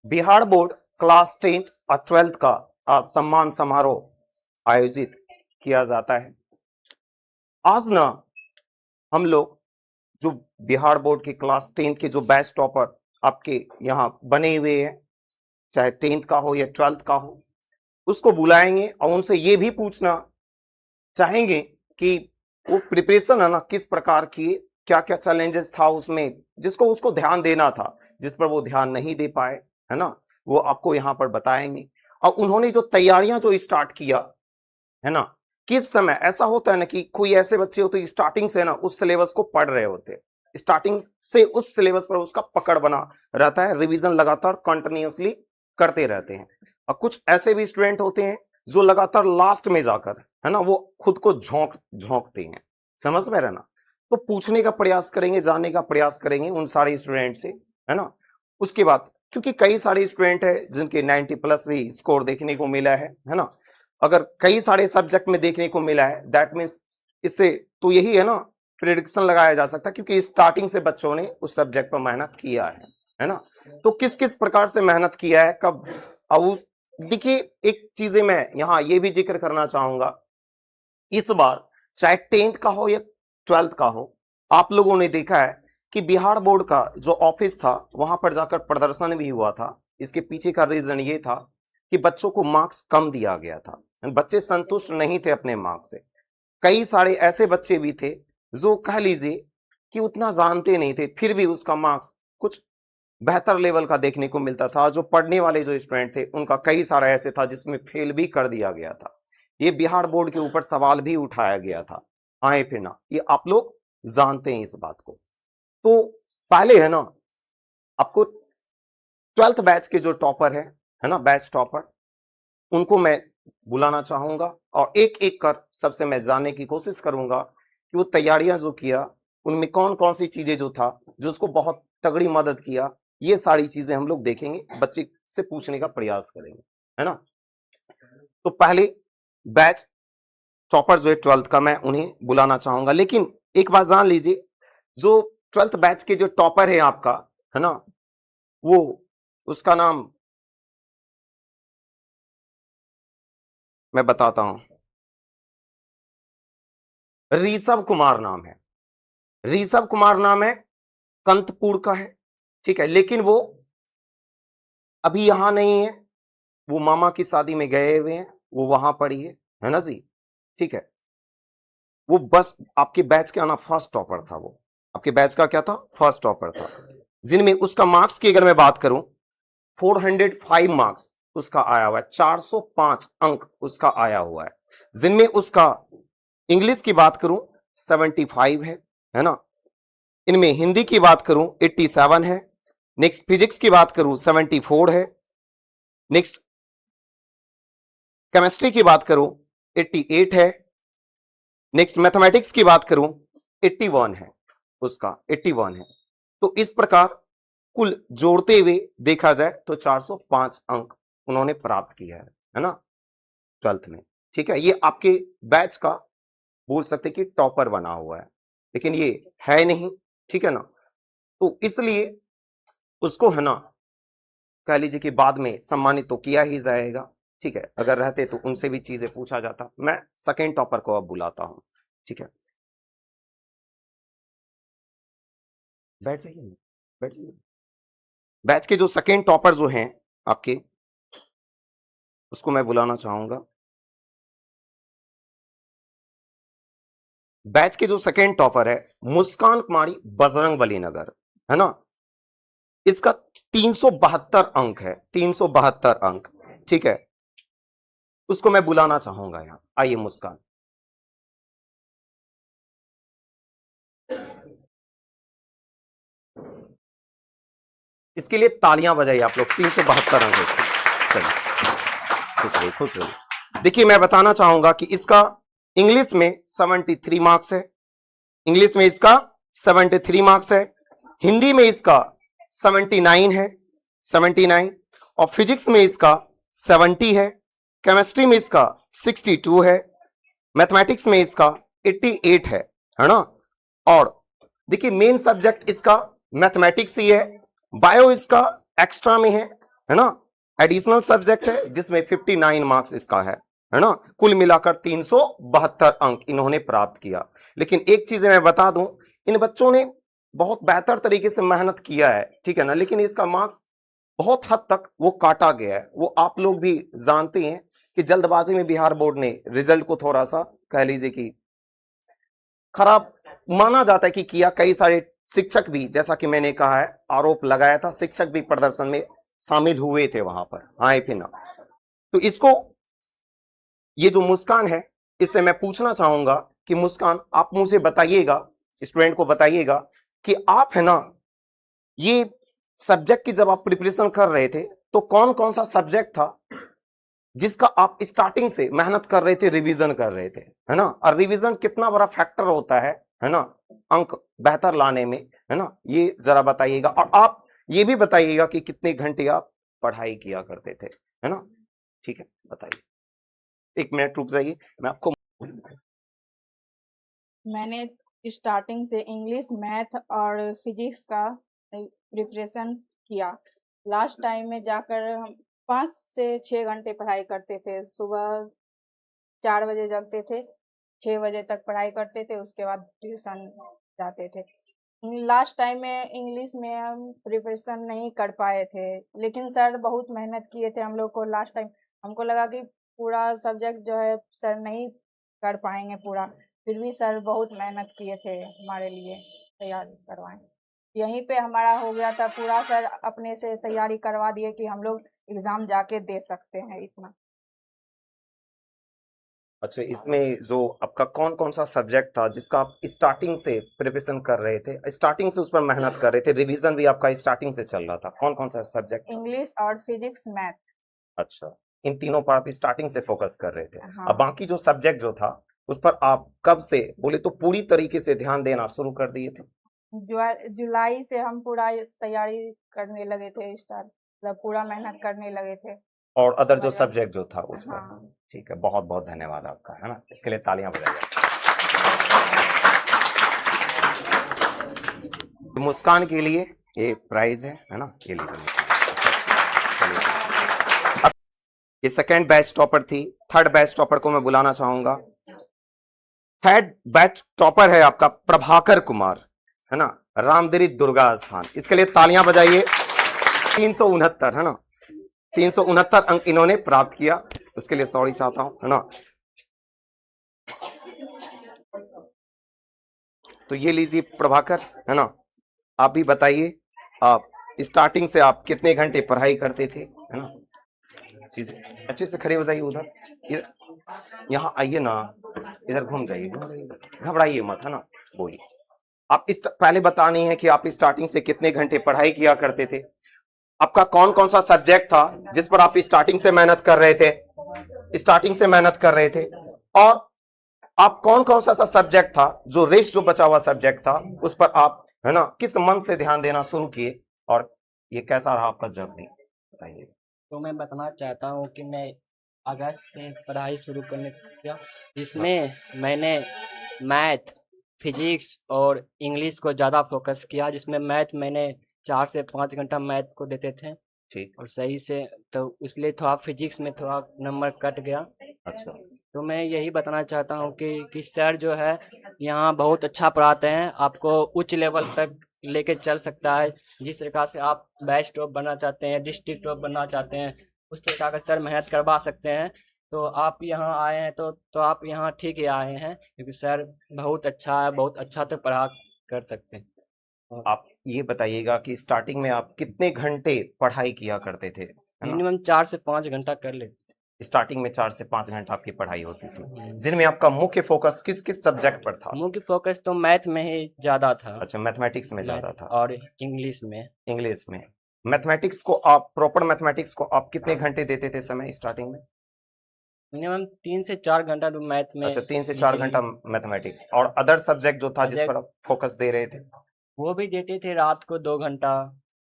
Bihar board class 10th और 12th का आज सम्मान समारोह आयोजित किया जाता है। आज ना हम लोग जो बिहार बोर्ड के क्लास 10th के जो बैच टॉपर आपके यहाँ बने हुए हैं, चाहे 10th का हो या 12th का हो, उसको बुलाएंगे और उनसे ये भी पूछना चाहेंगे कि वो प्रिपरेशन है ना किस प्रकार की, क्या क्या चैलेंजेस था उसमें, जिसको उसको ध्यान देना था, जिस पर वो ध्यान नहीं दे पाए, है ना, वो आपको यहाँ पर बताएंगे। और उन्होंने जो तैयारियां जो स्टार्ट किया है ना, किस समय ऐसा होता है ना कि कोई ऐसे बच्चे होते हैं स्टार्टिंग से ना उस सिलेबस को पढ़ रहे होते हैं, स्टार्टिंग से उस सिलेबस पर उसका पकड़ बना रहता है, रिवीजन लगातार कंटिन्यूअसली करते रहते हैं। और कुछ ऐसे भी स्टूडेंट होते हैं जो लगातार लास्ट में जाकर, है ना, वो खुद को झोंकते हैं, समझ में रहना। तो पूछने का प्रयास करेंगे, जानने का प्रयास करेंगे उन सारे स्टूडेंट से, है ना। उसके बाद क्योंकि कई सारे स्टूडेंट है जिनके 90 प्लस भी स्कोर देखने को मिला है ना, अगर कई सारे सब्जेक्ट में देखने को मिला है, दैट मीन्स इससे तो यही है ना, प्रेडिक्शन लगाया जा सकता है क्योंकि स्टार्टिंग से बच्चों ने उस सब्जेक्ट पर मेहनत किया है ना। तो किस किस प्रकार से मेहनत किया है, कब। अब देखिए एक चीजें मैं यहाँ ये भी जिक्र करना चाहूंगा, इस बार चाहे 10th का हो या 12th का हो, आप लोगों ने देखा है कि बिहार बोर्ड का जो ऑफिस था वहां पर जाकर प्रदर्शन भी हुआ था। इसके पीछे का रीजन ये था कि बच्चों को मार्क्स कम दिया गया था, बच्चे संतुष्ट नहीं थे अपने मार्क्स से। कई सारे ऐसे बच्चे भी थे जो कह लीजिए कि उतना जानते नहीं थे, फिर भी उसका मार्क्स कुछ बेहतर लेवल का देखने को मिलता था। जो पढ़ने वाले जो स्टूडेंट थे उनका कई सारा ऐसे था जिसमें फेल भी कर दिया गया था। ये बिहार बोर्ड के ऊपर सवाल भी उठाया गया था, आए फिर ना, ये आप लोग जानते हैं इस बात को। तो पहले है ना आपको 12th बैच के जो टॉपर है ना, बैच टॉपर, उनको मैं बुलाना चाहूंगा और एक एक कर सबसे मैं जानने की कोशिश करूंगा कि वो तैयारियां जो किया उनमें कौन कौन सी चीजें जो था जो उसको बहुत तगड़ी मदद किया, ये सारी चीजें हम लोग देखेंगे, बच्चे से पूछने का प्रयास करेंगे, है ना। तो पहले बैच टॉपर जो है 12th का, मैं उन्हें बुलाना चाहूंगा। लेकिन एक बात जान लीजिए, जो 12th बैच के जो टॉपर है आपका, है ना, वो उसका नाम मैं बताता हूं, ऋषभ कुमार नाम है। ऋषभ कुमार नाम है, कंतपुर का है, ठीक है। लेकिन वो अभी यहां नहीं है, वो मामा की शादी में गए हुए हैं, वो वहां पर ही है ना जी, ठीक है। वो बस आपके बैच का ना फर्स्ट टॉपर था, वो आपके बैच का क्या था, फर्स्ट टॉपर था। जिनमें उसका मार्क्स की अगर मैं बात करूं, 405 मार्क्स उसका आया हुआ है, 405 अंक उसका आया हुआ है। जिनमें उसका इंग्लिश की बात करूं 75 है ना। इनमें हिंदी की बात करूं 87 है। नेक्स्ट फिजिक्स की बात करूं 74 है। नेक्स्ट केमिस्ट्री की बात करूं 88 है। नेक्स्ट मैथमेटिक्स की बात करूं 81 है, उसका 81 है। तो इस प्रकार कुल जोड़ते हुए देखा जाए तो 405 अंक उन्होंने प्राप्त किया है ना, 12th में, ठीक है। ये आपके बैच का बोल सकते कि टॉपर बना हुआ है, लेकिन ये है नहीं, ठीक है ना। तो इसलिए उसको है ना कह लीजिए कि बाद में सम्मानित तो किया ही जाएगा, ठीक है। अगर रहते तो उनसे भी चीजें पूछा जाता। मैं सेकेंड टॉपर को अब बुलाता हूं, ठीक है। बैठ जाइए, बैठ जाइए। बैच के जो सेकेंड टॉपर जो हैं आपके, उसको मैं बुलाना चाहूंगा। बैच के जो सेकेंड टॉपर है मुस्कान कुमारी, बजरंगबली नगर, है ना। इसका 372 अंक है, 372 अंक, ठीक है। उसको मैं बुलाना चाहूंगा यहां, आइए मुस्कान। इसके लिए तालियां बजाइए आप लोग, 372 अंक है इसके। चलिए, खुश रहिए, खुश रहिए। देखिए मैं बताना चाहूंगा कि इसका इंग्लिश में 73 मार्क्स है, इंग्लिश में इसका 73 मार्क्स है। हिंदी में इसका 79 है, 79। और फिजिक्स में इसका 70 है। केमिस्ट्री में इसका 62 है। मैथमेटिक्स में इसका 88 है ना। और देखिए मेन सब्जेक्ट इसका मैथमेटिक्स ही है। बायो इसका एक्स्ट्रा में है, है ना, एडिशनल सब्जेक्ट है जिसमें 59 मार्क्स इसका है ना, कुल मिलाकर 372 अंक इन्होंने प्राप्त किया। लेकिन एक चीज मैं बता दूं, इन बच्चों ने बहुत बेहतर तरीके से मेहनत किया है, ठीक है ना, लेकिन इसका मार्क्स बहुत हद तक वो काटा गया है। वो आप लोग भी जानते हैं कि जल्दबाजी में बिहार बोर्ड ने रिजल्ट को थोड़ा सा कह लीजिए कि खराब माना जाता है कि किया। कई सारे शिक्षक भी, जैसा कि मैंने कहा है, आरोप लगाया था, शिक्षक भी प्रदर्शन में शामिल हुए थे वहां पर, हाँ फिर ना। तो इसको, ये जो मुस्कान है, इससे मैं पूछना चाहूंगा कि मुस्कान, आप मुझे बताइएगा, स्टूडेंट को बताइएगा कि आप है ना, ये सब्जेक्ट की जब आप प्रिपरेशन कर रहे थे तो कौन कौन सा सब्जेक्ट था जिसका आप स्टार्टिंग से मेहनत कर रहे थे, रिवीजन कर रहे थे, है ना, और रिवीजन कितना बड़ा फैक्टर होता है ना, अंक बेहतर लाने में, है ना, ये जरा बताइएगा। और आप ये भी बताइएगा कि कितने घंटे आप पढ़ाई किया करते थे, है ना, ठीक है, बताइए। 1 मिनट रुक जाइए, मैं आपको। मैंने स्टार्टिंग से इंग्लिश, मैथ और फिजिक्स का प्रिपरेशन किया। लास्ट टाइम में जाकर हम 5 से 6 घंटे पढ़ाई करते थे। सुबह 4 बजे जगते थे, 6 बजे तक पढ़ाई करते थे, उसके बाद ट्यूशन जाते थे। लास्ट टाइम में इंग्लिश में हम प्रिपरेशन नहीं कर पाए थे, लेकिन सर बहुत मेहनत किए थे हम लोग को। लास्ट टाइम हमको लगा कि पूरा सब्जेक्ट जो है सर नहीं कर पाएंगे पूरा, फिर भी सर बहुत मेहनत किए थे हमारे लिए, तैयारी करवाएं। यहीं पे हमारा हो गया था पूरा, सर अपने से तैयारी करवा दिए कि हम लोग एग्जाम जाके दे सकते हैं इतना। अच्छा, इसमें जो आपका कौन कौन सा सब्जेक्ट था जिसका आप स्टार्टिंग से प्रिपरेशन कर रहे थे, स्टार्टिंग से उस पर मेहनत कर रहे थे, रिवीजन भी आपका स्टार्टिंग से चल रहा था, कौन कौन सा सब्जेक्ट? इंग्लिश और फिजिक्स, मैथ। अच्छा, इन तीनों पर आप स्टार्टिंग से फोकस कर रहे थे। हाँ। अब बाकी जो सब्जेक्ट जो था उस पर आप कब से बोले तो पूरी तरीके से ध्यान देना शुरू कर दिए थे? जुलाई से हम पूरा तैयारी करने लगे थे, स्टार्ट मतलब पूरा मेहनत करने लगे थे। और अदर जो समझ रहे? सब्जेक्ट जो था उस पर? हाँ। ठीक है, बहुत बहुत धन्यवाद आपका, है ना, इसके लिए तालियां बजाइए। मुस्कान के लिए ये प्राइज है ना, ये लीजिए मुस्कान। अब ये सेकेंड बैच टॉपर थी। थर्ड बैच टॉपर को मैं बुलाना चाहूंगा। थर्ड बैच टॉपर है आपका प्रभाकर कुमार, है ना, रामदिरी दुर्गा स्थान, इसके लिए तालियां बजाइए। 369, है ना, 369 अंक इन्होंने प्राप्त किया, उसके लिए सॉरी चाहता हूं, है ना। तो ये लीजिए प्रभाकर, है ना, आप भी बताइए, आप स्टार्टिंग से आप कितने घंटे पढ़ाई करते थे, है ना, चीजें अच्छे से खड़े हो जाइए, उधर यहाँ आइए ना, इधर घूम जाइए, घबराइए मत, है ना, बोलिए। आप इस पहले बतानी है कि आप स्टार्टिंग से कितने घंटे पढ़ाई किया करते थे, आपका कौन कौन सा सब्जेक्ट था जिस पर आप स्टार्टिंग से मेहनत कर रहे थे, और आप कौन कौन सा सब्जेक्ट था जो रेस्ट, जो बचा हुआ सब्जेक्ट था उस पर आप, है ना, किस मन से ध्यान देना शुरू किए, और ये कैसा रहा आपका जर्नी, बताइए। तो मैं बताना चाहता हूँ कि मैं अगस्त से पढ़ाई शुरू करने किया, जिसमें मैंने मैथ, फिजिक्स और इंग्लिश को ज़्यादा फोकस किया, जिसमें मैथ मैंने 4 से 5 घंटा मैथ को देते थे, ठीक, और सही से, तो इसलिए थोड़ा फिजिक्स में थोड़ा नंबर कट गया। अच्छा, तो मैं यही बताना चाहता हूँ कि सर जो है यहाँ बहुत अच्छा पढ़ाते हैं, आपको उच्च लेवल तक लेके चल सकता है। जिस प्रकार से आप बैच टॉप बनना चाहते हैं, डिस्ट्रिक्ट टॉप बनना चाहते हैं, उस प्रकार का सर मेहनत करवा सकते हैं। तो आप यहाँ आए हैं तो आप यहाँ ठीक ही आए हैं, क्योंकि सर बहुत अच्छा है, बहुत अच्छा तो पढ़ा कर सकते हैं। आप ये बताइएगा कि स्टार्टिंग में आप कितने घंटे पढ़ाई किया करते थे, है ना? मिनिमम 4 से 5 घंटा कर लेते। स्टार्टिंग में 4 से 5 घंटा आपकी पढ़ाई होती थी, जिनमें आपका मुख्य फोकस किस किस सब्जेक्ट पर था? मुख्य फोकस तो मैथ में ही ज़्यादा था। अच्छा, मैथमेटिक्स में ज्यादा था, और इंग्लिश में। इंग्लिश में। मैथमेटिक्स को आप, प्रॉपर मैथमेटिक्स को आप कितने घंटे देते थे समय स्टार्टिंग में? मिनिमम 3 से 4 घंटा तो मैथ में। अच्छा, 3 से 4 घंटा मैथमेटिक्स, और अदर सब्जेक्ट जो था जिस पर आप फोकस दे रहे थे? वो भी देते थे रात को 2 घंटा।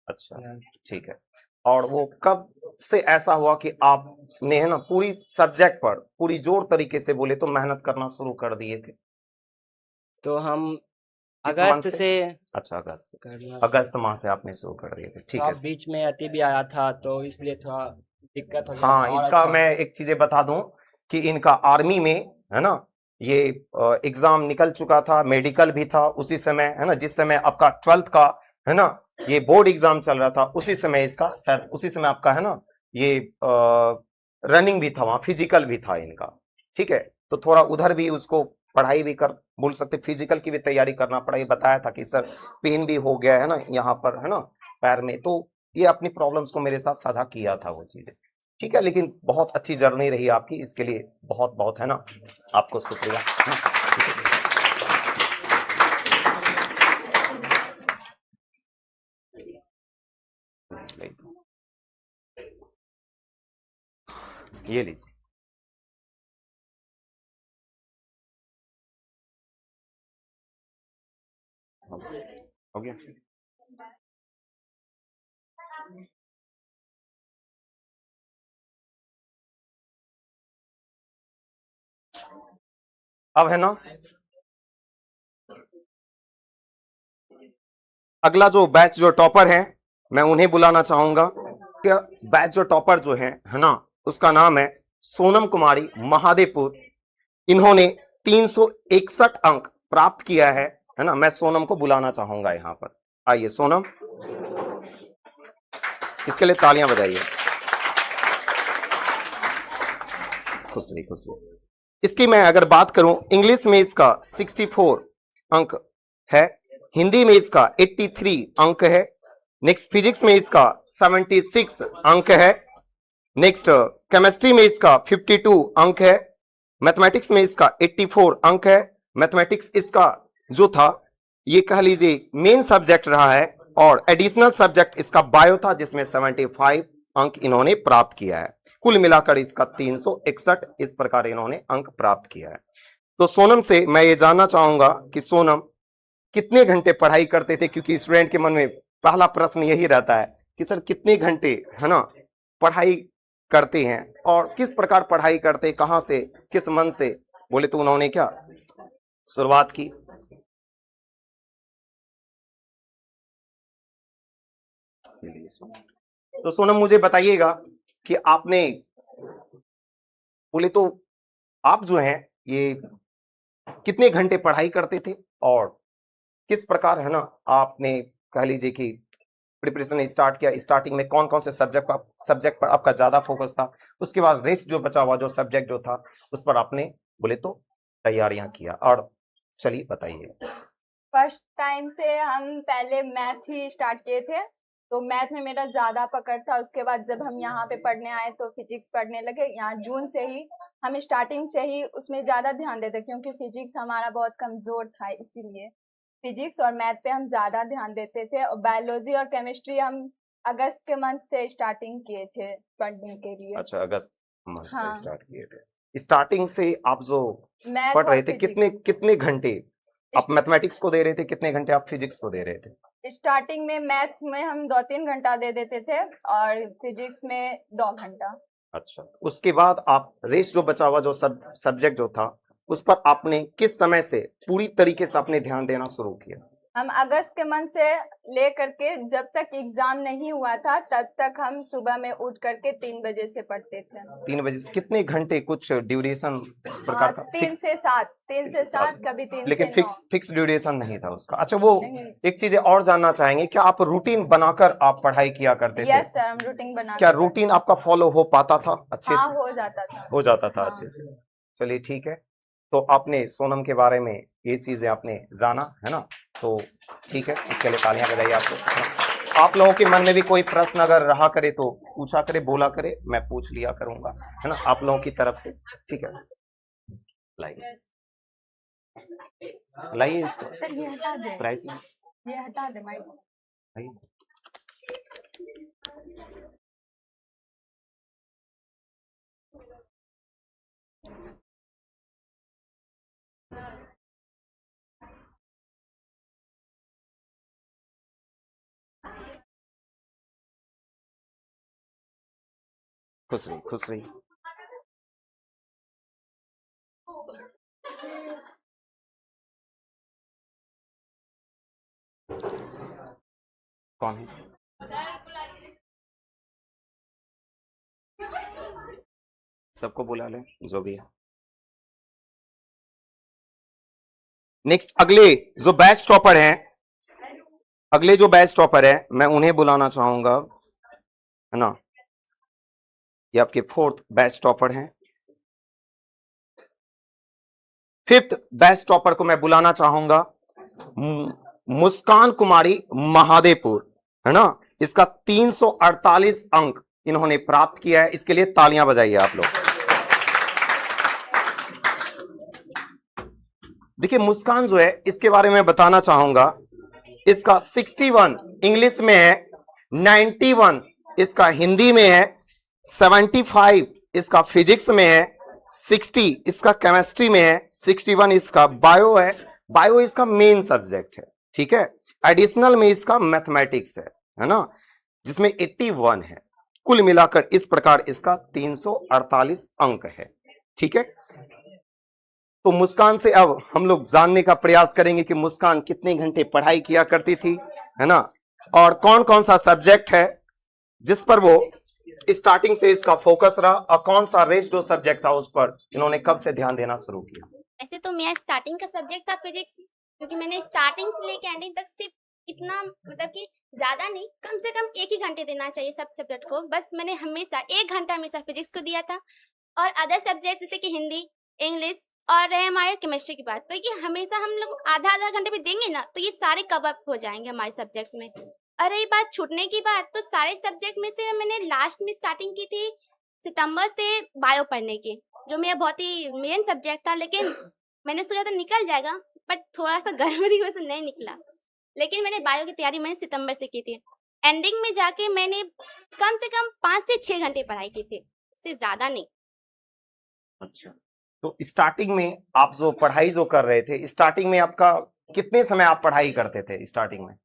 अच्छा, ठीक है। और वो कब से ऐसा हुआ कि आपने, है ना, पूरी सब्जेक्ट पर पूरी जोर तरीके से बोले तो मेहनत करना शुरू कर दिए थे? तो हम किस मंथ अगस्त से? से अच्छा, अगस्त से। करना अगस्त माह से आपने शुरू कर दिए थे, ठीक थोड़ा है। बीच में अति भी आया था तो इसलिए थोड़ा दिक्कत हो गया हाँ, था और इसका अच्छा मैं एक चीजें बता दूं कि इनका आर्मी में, है ना, ये एग्जाम निकल चुका था, मेडिकल भी था उसी समय, है ना, जिस समय आपका 12th का, है ना, ये बोर्ड एग्जाम चल रहा था, उसी समय इसका शायद उसी समय आपका, है ना, ये रनिंग भी था, वहां फिजिकल भी था इनका, ठीक है। तो थोड़ा उधर भी उसको पढ़ाई भी कर बोल सकते, फिजिकल की भी तैयारी करना पड़ा। ये बताया था कि सर पेन भी हो गया है ना यहाँ पर, है ना, पैर में। तो ये अपनी प्रॉब्लम्स को मेरे साथ साझा किया था वो चीजें, ठीक है। लेकिन बहुत अच्छी जर्नी रही आपकी, इसके लिए बहुत बहुत, है ना, आपको शुक्रिया, है ना? ये लीजिए। हो गया। अब है ना, अगला जो बैच जो टॉपर है, मैं उन्हें बुलाना चाहूंगा। क्या बैच जो टॉपर जो है ना, उसका नाम है सोनम कुमारी महादेवपुर। इन्होंने 361 अंक प्राप्त किया है ना। मैं सोनम को बुलाना चाहूंगा यहाँ पर। आइए सोनम, इसके लिए तालियां बजाइए। खुश रही, खुश रही। इसकी मैं अगर बात करूं, इंग्लिश में इसका 64 अंक है, हिंदी में इसका 83 अंक है, नेक्स्ट फिजिक्स में इसका 76 अंक है, नेक्स्ट केमिस्ट्री में इसका 52 अंक है, मैथमेटिक्स में इसका 84 अंक है। मैथमेटिक्स इसका जो था, ये कह लीजिए मेन सब्जेक्ट रहा है, और एडिशनल सब्जेक्ट इसका बायो था, जिसमें 75 अंक इन्होंने प्राप्त किया है। कुल मिलाकर इसका 361 इस प्रकार इन्होंने अंक प्राप्त किया है। तो सोनम से मैं ये जानना चाहूंगा कि सोनम कितने घंटे पढ़ाई करते थे, क्योंकि स्टूडेंट के मन में पहला प्रश्न यही रहता है कि सर कितने घंटे, है ना, पढ़ाई करते हैं, और किस प्रकार पढ़ाई करते, कहां से, किस मन से, बोले तो उन्होंने क्या शुरुआत की। तो सोनम मुझे बताइएगा कि आपने, बोले तो आप जो हैं ये कितने घंटे पढ़ाई करते थे, और किस प्रकार, है ना, आपने कह लीजिए कि प्रिपरेशन स्टार्ट किया। स्टार्टिंग में कौन कौन से सब्जेक्ट पर आपका ज्यादा फोकस था, उसके बाद रेस्ट जो बचा हुआ जो सब्जेक्ट जो था उस पर आपने बोले तो तैयारियां किया, और चलिए बताइए। फर्स्ट टाइम से हम पहले मैथ ही स्टार्ट किए थे, तो मैथ में मेरा ज्यादा पकड़ था। उसके बाद जब हम यहाँ पे पढ़ने आए तो फिजिक्स पढ़ने लगे। यहाँ जून से ही हम स्टार्टिंग से ही उसमें ज्यादा ध्यान देते, क्योंकि फिजिक्स हमारा बहुत कमजोर था, इसीलिए फिजिक्स और मैथ पे हम ज्यादा ध्यान देते थे। और बायोलॉजी और केमिस्ट्री हम अगस्त के मंथ से स्टार्टिंग किए थे पढ़ने के लिए। अच्छा, अगस्त मंथ से हाँ। स्टार्ट किए थे। स्टार्टिंग से आप जो मैथ पढ़ और रहे थे, कितने फिजिक्स कितने घंटे आप मैथमेटिक्स को दे रहे थे, कितने घंटे आप फिजिक्स को दे रहे थे? स्टार्टिंग में मैथ में हम 2-3 घंटा दे देते थे, और फिजिक्स में 2 घंटा। अच्छा, उसके बाद आप रेस्ट जो बचा हुआ जो सब्जेक्ट जो था, उस पर आपने किस समय से पूरी तरीके से अपने ध्यान देना शुरू किया? हम अगस्त के मंथ से ले करके जब तक एग्जाम नहीं हुआ था तब तक हम सुबह में उठ करके 3 बजे से पढ़ते थे। 3 बजे से कितने घंटे, कुछ ड्यूरेशन उस प्रकार का 3 फिक्स? से 7, 3 से 7, 7, कभी 3 लेकिन से 9। फिक्स ड्यूरेशन नहीं था उसका। अच्छा, वो नहीं। एक चीज और जानना चाहेंगे, क्या आप रूटीन बनाकर आप पढ़ाई किया करते थे? यस सर, हम रूटीन बना क्या के रूटीन आपका फॉलो हो पाता था अच्छे हाँ, से? हो जाता था। हो जाता था हाँ। अच्छे से। चलिए ठीक है। तो आपने सोनम के बारे में ये चीजें आपने जाना, है ना, तो ठीक है, इसके लिए तालियां बजाइए आपको, है ना? आप लोगों के मन में भी कोई प्रश्न अगर रहा करे तो पूछा करे, बोला करे, मैं पूछ लिया करूंगा, है ना, आप लोगों की तरफ से, ठीक है। लाइए लाइए इसको, सर ये हटा दे, प्राइस ये हटा दे माइक। लाइए। खुश रही, खुश रही। कौन है? सबको बुला ले जो भी है। नेक्स्ट अगले जो बैच टॉपर हैं, अगले जो बैच टॉपर है मैं उन्हें बुलाना चाहूंगा, है ना। ये आपके फोर्थ बैच टॉपर हैं। फिफ्थ बैच टॉपर को मैं बुलाना चाहूंगा मुस्कान कुमारी महादेवपुर, है ना। इसका 348 अंक इन्होंने प्राप्त किया है, इसके लिए तालियां बजाइए आप लोग। देखिए मुस्कान जो है इसके बारे में बताना चाहूंगा, इसका 61 इंग्लिश में है, 91 इसका हिंदी में है, 75 इसका फिजिक्स में है, 60 इसका केमिस्ट्री में है, 61 इसका बायो है, बायो इसका मेन सब्जेक्ट है, ठीक है। एडिशनल में इसका मैथमेटिक्स है ना, जिसमें 81 है। कुल मिलाकर इस प्रकार इसका 348 अंक है, ठीक है। तो मुस्कान से अब हम लोग जानने का प्रयास करेंगे कि मुस्कान कितने घंटे पढ़ाई किया करती थी, है ना, और कौन कौन सा सब्जेक्ट है जिस पर वो स्टार्टिंग से इसका फोकस रहा, और कौन सा रेस्ट जो सब्जेक्ट था उस पर इन्होंने कब से ध्यान देना शुरू किया। ऐसे तो मेरा स्टार्टिंग का सब्जेक्ट था फिजिक्स, क्योंकि मैंने स्टार्टिंग से लेके एंडिंग तक सिर्फ इतना, मतलब कि ज्यादा नहीं, कम से कम 1 ही घंटे देना चाहिए सब सब्जेक्ट को, बस मैंने हमेशा 1 घंटा हमेशा फिजिक्स को दिया था। और अदर सब्जेक्ट जैसे कि हिंदी, इंग्लिश और रहे हमारे केमिस्ट्री की बात, तो ये हमेशा हम लोग आधा आधा घंटे भी देंगे ना तो ये सारे कवर अप हो जाएंगे हमारे सब्जेक्ट्स में। और रही बात छूटने की बात, तो सारे सब्जेक्ट में से मैंने लास्ट में स्टार्टिंग की थी सितंबर से बायो पढ़ने की, जो मेरा बहुत ही मेन सब्जेक्ट था, लेकिन मैंने सोचा था निकल जाएगा, बट थोड़ा सा गड़बड़ी की वजह से नहीं निकला। लेकिन मैंने बायो की तैयारी मैंने सितंबर से की थी। एंडिंग में जाके मैंने कम से कम 5 से 6 घंटे पढ़ाई की थी, इससे ज्यादा नहीं। अच्छा, तो स्टार्टिंग में आप जो पढ़ाई जो कर रहे थे, स्टार्टिंग में आपका कितने समय आप पढ़ाई करते थे स्टार्टिंग में?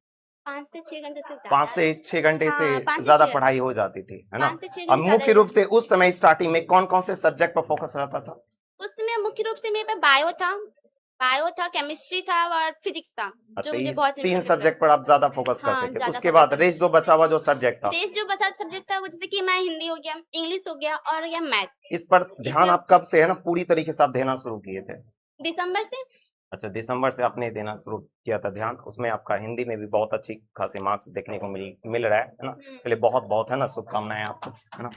5 से 6 घंटे से ज्यादा। 5 से 6 घंटे हाँ, 5 से से ज्यादा 6 पढ़ाई हो जाती थी, है ना। 5 से 6 अब घंटे मुख्य ज्यादा रूप से उस समय स्टार्टिंग में कौन कौन से सब्जेक्ट पर फोकस रहता था? उस समय मुख्य रूप से मेरे पे बायो था, केमिस्ट्री था और फिजिक्स था, अच्छा, जो मुझे इस बहुत 3 इंटरेस्ट सब्जेक्ट पर आप ज्यादा फोकस हाँ, करते थे। ज्यादा उसके focus बाद करते रेस्ट जो बचा हुआ जो सब्जेक्ट था, टेस्ट जो बसा सब्जेक्ट था वो जैसे कि मैं हिंदी हो गया, इंग्लिश हो गया और या मैथ। इस पर ध्यान इसमें- आप कब से, है ना, पूरी तरीके से आप देना शुरू किए थे? दिसंबर से। अच्छा, दिसंबर से आपने देना शुरू किया था ध्यान। उसमें आपका हिंदी में भी बहुत अच्छी खासी मार्क्स देखने को मिल रहा है ना। चलिए बहुत बहुत, है ना, शुभकामनाएं आपको, है ना।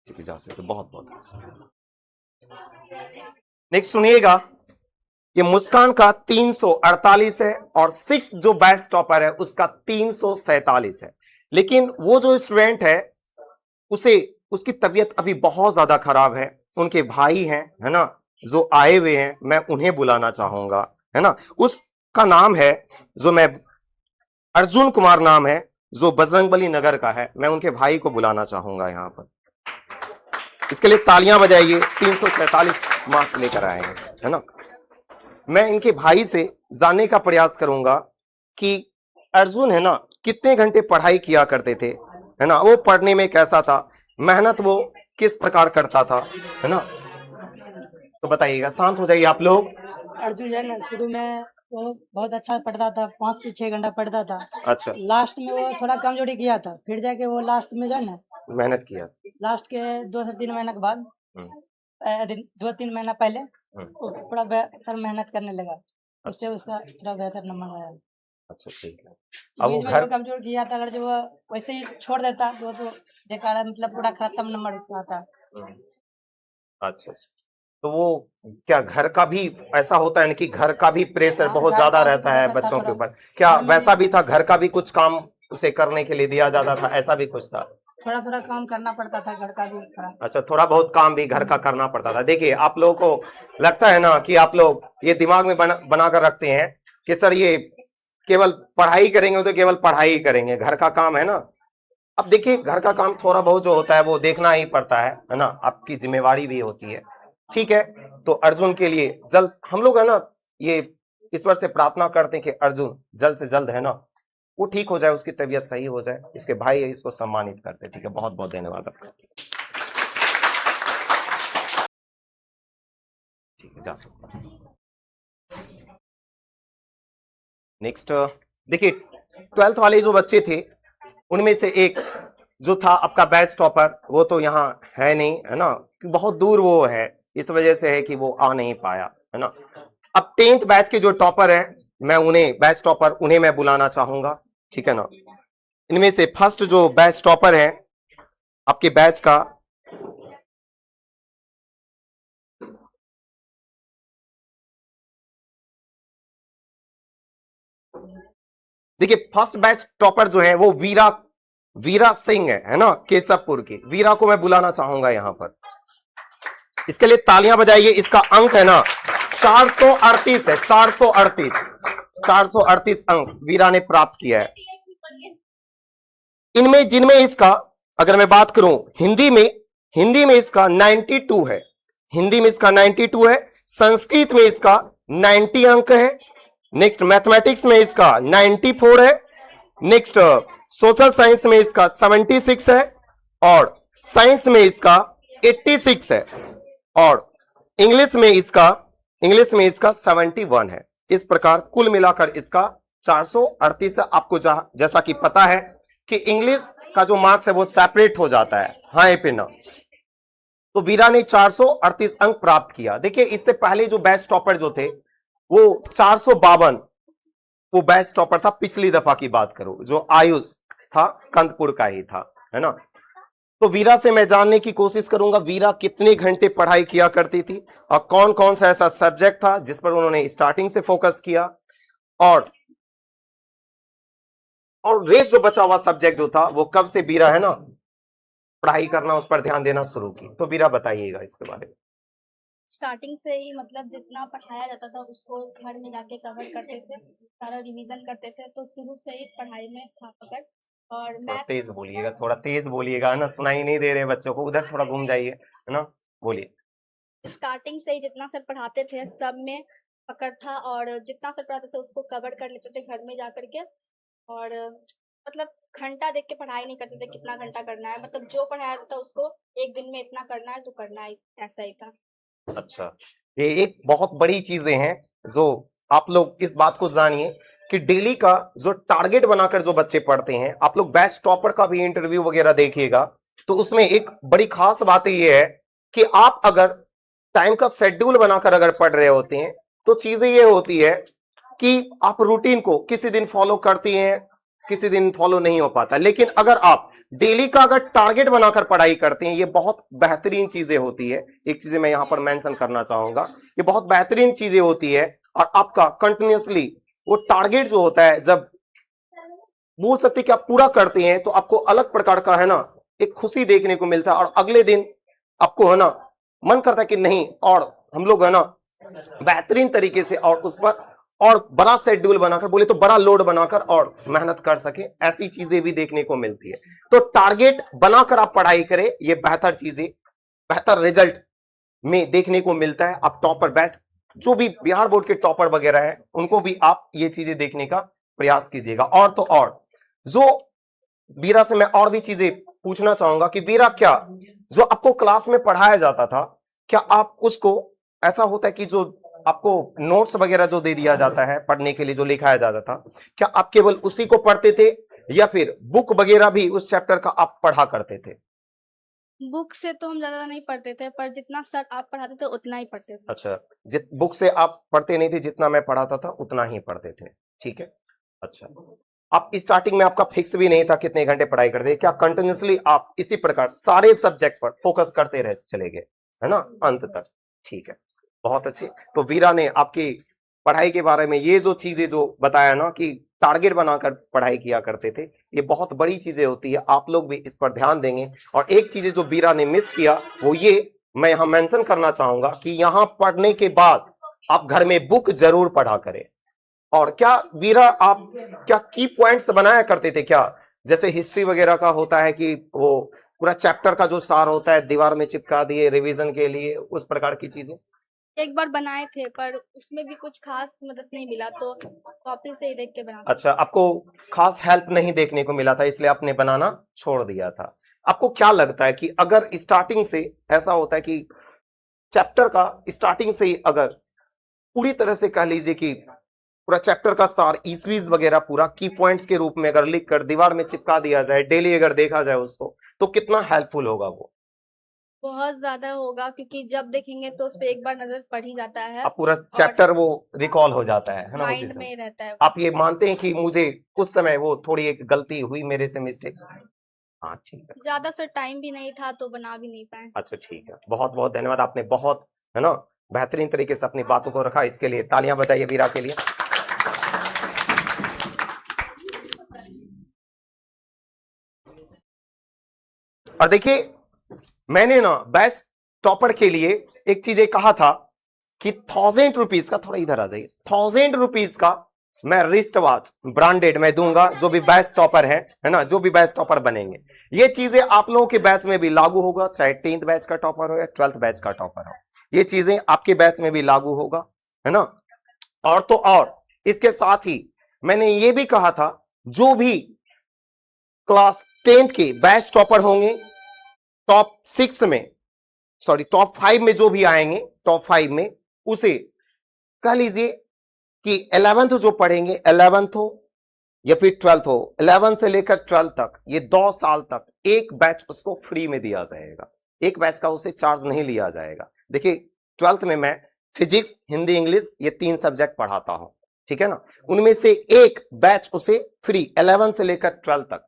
जा सकते, बहुत बहुत। नेक्स्ट सुनिएगा, ये मुस्कान का 348 है और 6 जो बैच टॉपर है उसका 347 है। लेकिन वो जो स्टूडेंट है उसे उसकी तबीयत अभी बहुत ज्यादा खराब है। उनके भाई हैं, है ना, जो आए हुए हैं, मैं उन्हें बुलाना चाहूंगा, है ना। उसका नाम है, जो मैं अर्जुन कुमार नाम है, जो बजरंगबली नगर का है। मैं उनके भाई को बुलाना चाहूंगा यहाँ पर, इसके लिए तालियां बजाइए। 347 मार्क्स लेकर आए हैं, है ना। मैं इनके भाई से जानने का प्रयास करूंगा कि अर्जुन, है ना, कितने घंटे पढ़ाई किया करते थे, है ना, वो पढ़ने में कैसा था, मेहनत वो किस प्रकार करता था, है ना। तो बताइएगा, शांत हो जाइए आप लोग। अर्जुन जो है ना, शुरू में वो बहुत अच्छा पढ़ता था, 5 से 6 घंटा पढ़ता था। अच्छा, लास्ट में वो थोड़ा कमजोरी किया था, फिर जाके वो लास्ट में जो है ना, मेहनत किया। लास्ट के 2 से 3 महीने के बाद, हम्म। 2-3 महीना पहले हम्म। वो थोड़ा बेहतर मेहनत करने लगा, उससे उसका थोड़ा बेहतर नंबर आया। अच्छा, ठीक है। अब वो बीच में घर, जो कमजोर किया था, अगर जो वो वैसे ही छोड़ देता तो बेकार है, मतलब पूरा खत्म नंबर उसका आता। अच्छा, तो वो क्या घर का भी ऐसा होता है ना कि घर का भी प्रेशर हाँ, बहुत घर ज्यादा का रहता है प्रेशर था बच्चों के थोड़ा। ऊपर? क्या हाँ, वैसा भी था, घर का भी कुछ काम उसे करने के लिए दिया जाता था, ऐसा भी कुछ था? थोड़ा थोड़ा काम करना पड़ता था, घर का भी थोड़ा। अच्छा, थोड़ा बहुत काम भी घर का करना पड़ता था। देखिए, आप लोगों को लगता है ना कि आप लोग ये दिमाग में बना कर रखते हैं कि सर ये केवल पढ़ाई करेंगे तो केवल पढ़ाई ही करेंगे, घर का काम है ना। अब देखिए, घर का काम थोड़ा बहुत जो होता है वो देखना ही पड़ता है ना, आपकी जिम्मेवारी भी होती है, ठीक है। तो अर्जुन के लिए जल्द हम लोग, है ना, ये ईश्वर से प्रार्थना करते हैं कि अर्जुन जल्द से जल्द है ना वो ठीक हो जाए, उसकी तबीयत सही हो जाए। इसके भाई है, इसको सम्मानित करते हैं। ठीक है, बहुत बहुत धन्यवाद आपका। ठीक है, जा सकता हूं। नेक्स्ट देखिए, 12th वाले जो बच्चे थे उनमें से एक जो था आपका बैच टॉपर, वो तो यहाँ है नहीं, है ना, बहुत दूर वो है, इस वजह से है कि वो आ नहीं पाया, है ना। अब 10th बैच के जो टॉपर है, मैं उन्हें बैच टॉपर उन्हें मैं बुलाना चाहूंगा। ठीक है ना। इनमें से फर्स्ट जो बैच टॉपर है आपके बैच का, देखिए फर्स्ट बैच टॉपर जो है वो वीरा सिंह है ना, केशवपुर की। वीरा को मैं बुलाना चाहूंगा यहां पर, इसके लिए तालियां बजाइए। इसका अंक है ना 438 है, 438 अंक वीरा ने प्राप्त किया है। इनमें जिनमें इसका अगर मैं बात करूं हिंदी में इसका 92 है, हिंदी में इसका 92 है, संस्कृत में इसका 90 अंक है, नेक्स्ट मैथमेटिक्स में इसका 94 है, नेक्स्ट सोशल साइंस में इसका 76 है, और साइंस में इसका 86 है, और इंग्लिश में इसका 71 है। इस प्रकार कुल मिलाकर इसका 438 है। आपको जैसा कि पता है कि इंग्लिश का जो मार्क्स है वो सेपरेट हो जाता है, हाँ पे ना। तो वीरा ने 438 अंक प्राप्त किया। देखिए इससे पहले जो बैच टॉपर जो थे वो 452 वो बैच टॉपर था। पिछली दफा की बात करो जो आयुष था, कंदपुर का ही था, है ना। तो वीरा से मैं जानने की कोशिश करूंगा वीरा कितने घंटे पढ़ाई किया करती थी और कौन कौन सा ऐसा सब्जेक्ट था जिस पर उन्होंने स्टार्टिंग से फोकस किया, और रेस जो बचा हुआ सब्जेक्ट जो था वो कब से वीरा है ना पढ़ाई करना, उस पर ध्यान देना शुरू की। तो वीरा बताइएगा इसके बारे में। स्टार्टिंग से ही मतलब जितना पढ़ाया जाता था उसको घर में जाके कवर करते थे, सारा रिवीजन करते थे, तो शुरू से ही पढ़ाई में था पकड़। और थोड़ा मैथ तेज बोलिएगा, थोड़ा तेज बोलिएगा, है ना, सुनाई नहीं दे रहे बच्चों को, उधर थोड़ा घूम जाइए, है ना, बोलिए। स्टार्टिंग से ही जितना सर पढ़ाते थे सब में पकड़ था, और जितना सर पढ़ाते थे उसको कवर कर लेते थे घर में जा करके। और मतलब घंटा देख के पढ़ाई नहीं करते थे कितना घंटा करना है, मतलब जो पढ़ाया था उसको एक दिन में इतना करना है तो करना है, ऐसा ही था। अच्छा, ये एक बहुत बड़ी चीजें हैं जो आप लोग इस बात को जानिए कि डेली का जो टारगेट बनाकर जो बच्चे पढ़ते हैं, आप लोग बैच टॉपर का भी इंटरव्यू वगैरह देखिएगा तो उसमें एक बड़ी खास बात ये है कि आप अगर टाइम का शेड्यूल बनाकर अगर पढ़ रहे होते हैं तो चीजें ये होती है कि आप रूटीन को किसी दिन फॉलो करती हैं, किसी दिन फॉलो नहीं हो पाता। लेकिन अगर आप डेली का अगर टारगेट बनाकर पढ़ाई करते हैं, ये बहुत बेहतरीन चीजें होती है। एक चीजें मैं यहां पर मेंशन करना चाहूंगा, ये बहुत बेहतरीन चीजें होती है। और आपका कंटिन्यूअसली वो टारगेट जो होता है, जब बोल सकते कि आप पूरा करते हैं तो आपको अलग प्रकार का है ना एक खुशी देखने को मिलता है, और अगले दिन आपको है ना मन करता है कि नहीं और हम लोग है ना बेहतरीन तरीके से और उस पर और बड़ा शेड्यूल बनाकर, बोले तो बड़ा लोड बनाकर और मेहनत कर सके, ऐसी चीजें भी देखने को मिलती है। तो टारगेट बनाकर आप पढ़ाई करें, ये बेहतर चीजें बेहतर रिजल्ट में देखने को मिलता है। आप टॉपर बैच जो भी बिहार बोर्ड के टॉपर वगैरह है उनको भी आप ये चीजें देखने का प्रयास कीजिएगा। और तो और जो वीरा से मैं और भी चीजें पूछना चाहूंगा कि वीरा, क्या जो आपको क्लास में पढ़ाया जाता था, क्या आप उसको ऐसा होता है कि जो आपको नोट्स वगैरह जो दे दिया जाता है पढ़ने के लिए जो लिखाया जाता था, क्या आप केवल उसी को पढ़ते थे या फिर बुक वगैरह भी उस चैप्टर का आप पढ़ा करते थे? बुक से तो हम ज्यादा नहीं पढ़ते थे, पर जितना सर आप पढ़ाते थे उतना ही पढ़ते थे। अच्छा, बुक से आप पढ़ते नहीं थे, जितना मैं पढ़ाता था उतना ही पढ़ते थे, ठीक है। अच्छा, आप स्टार्टिंग में आपका फिक्स भी नहीं था कितने घंटे पढ़ाई करते, क्या कंटिन्यूअसली आप इसी प्रकार सारे सब्जेक्ट पर फोकस करते रहे चले गए, है ना, अंत तक? ठीक है, बहुत अच्छे। तो वीरा ने आपकी पढ़ाई के बारे में ये जो चीजें जो बताया ना कि टारगेट बनाकर पढ़ाई किया करते थे, ये बहुत बड़ी चीजें होती है। आप लोग भी इस पर ध्यान देंगे। और एक चीजें जो वीरा ने मिस किया वो ये मैं यहां मेंशन करना चाहूंगा कि यहां पढ़ने के बाद आप घर में बुक जरूर पढ़ा करें। और क्या वीरा आप क्या की पॉइंट्स बनाया करते थे क्या? जैसे हिस्ट्री वगैरह का होता है कि वो पूरा चैप्टर का जो सार होता है दीवार में चिपका दिए रिवीजन के लिए, उस प्रकार की चीजें? एक बार बनाए थे पर उसमें भी कुछ खास मदद नहीं मिला, तो कॉपी से ही देख के बना। अच्छा, आपको खास हेल्प नहीं देखने को मिला था इसलिए आपने बनाना छोड़ दिया था। आपको क्या लगता है कि अगर स्टार्टिंग से ऐसा होता है कि चैप्टर का स्टार्टिंग से ही अगर पूरी तरह से कह लीजिए कि पूरा चैप्टर का सार ईस्वीज वगैरह पूरा की पॉइंट्स के रूप में अगर लिख कर दीवार में चिपका दिया जाए, डेली अगर देखा जाए उसको, तो कितना हेल्पफुल होगा वो? बहुत ज्यादा होगा, क्योंकि जब देखेंगे तो उस पर एक बार नजर पड़ ही जाता है अब पूरा और चैप्टर वो रिकॉल हो जाता है ना उसी माइंड समय। में रहता है। आप ये मानते हैं कि मुझे उस समय वो थोड़ी एक गलती हुई मेरे से, मिस्टेक? हाँ ठीक है। ज्यादा सर टाइम भी नहीं था तो बना भी नहीं पाए। अच्छा ठीक है, बहुत बहुत धन्यवाद, आपने बहुत है ना बेहतरीन तरीके से अपनी बातों को रखा, इसके लिए तालियां बजाइए वीरा के लिए। और देखिए, मैंने ना बेस्ट टॉपर के लिए एक चीज कहा था कि 1000 रुपीज का, थोड़ा इधर आ जाइए, 1000 रुपीज का मैं रिस्ट वॉच ब्रांडेड मैं दूंगा जो भी बेस्ट टॉपर है ना, जो भी बेस्ट टॉपर बनेंगे। ये चीजें आप लोगों के बैच में भी लागू होगा, चाहे 10th बैच का टॉपर हो या 12th बैच का टॉपर हो, ये चीजें आपके बैच में भी लागू होगा, है ना। और तो और इसके साथ ही मैंने ये भी कहा था, जो भी क्लास 10th के बैच टॉपर होंगे, टॉप 6 में, सॉरी टॉप 5 में जो भी आएंगे, टॉप 5 में, उसे कह लीजिए कि 11th जो पढ़ेंगे, 11th हो या फिर 12th हो, 11 से लेकर 12 तक, ये 2 साल तक एक बैच उसको फ्री में दिया जाएगा। एक बैच का उसे चार्ज नहीं लिया जाएगा। देखिए 12th में मैं फिजिक्स, हिंदी, इंग्लिश ये 3 सब्जेक्ट पढ़ाता हूं, ठीक है ना। उनमें से एक बैच उसे फ्री 11 से लेकर 12 तक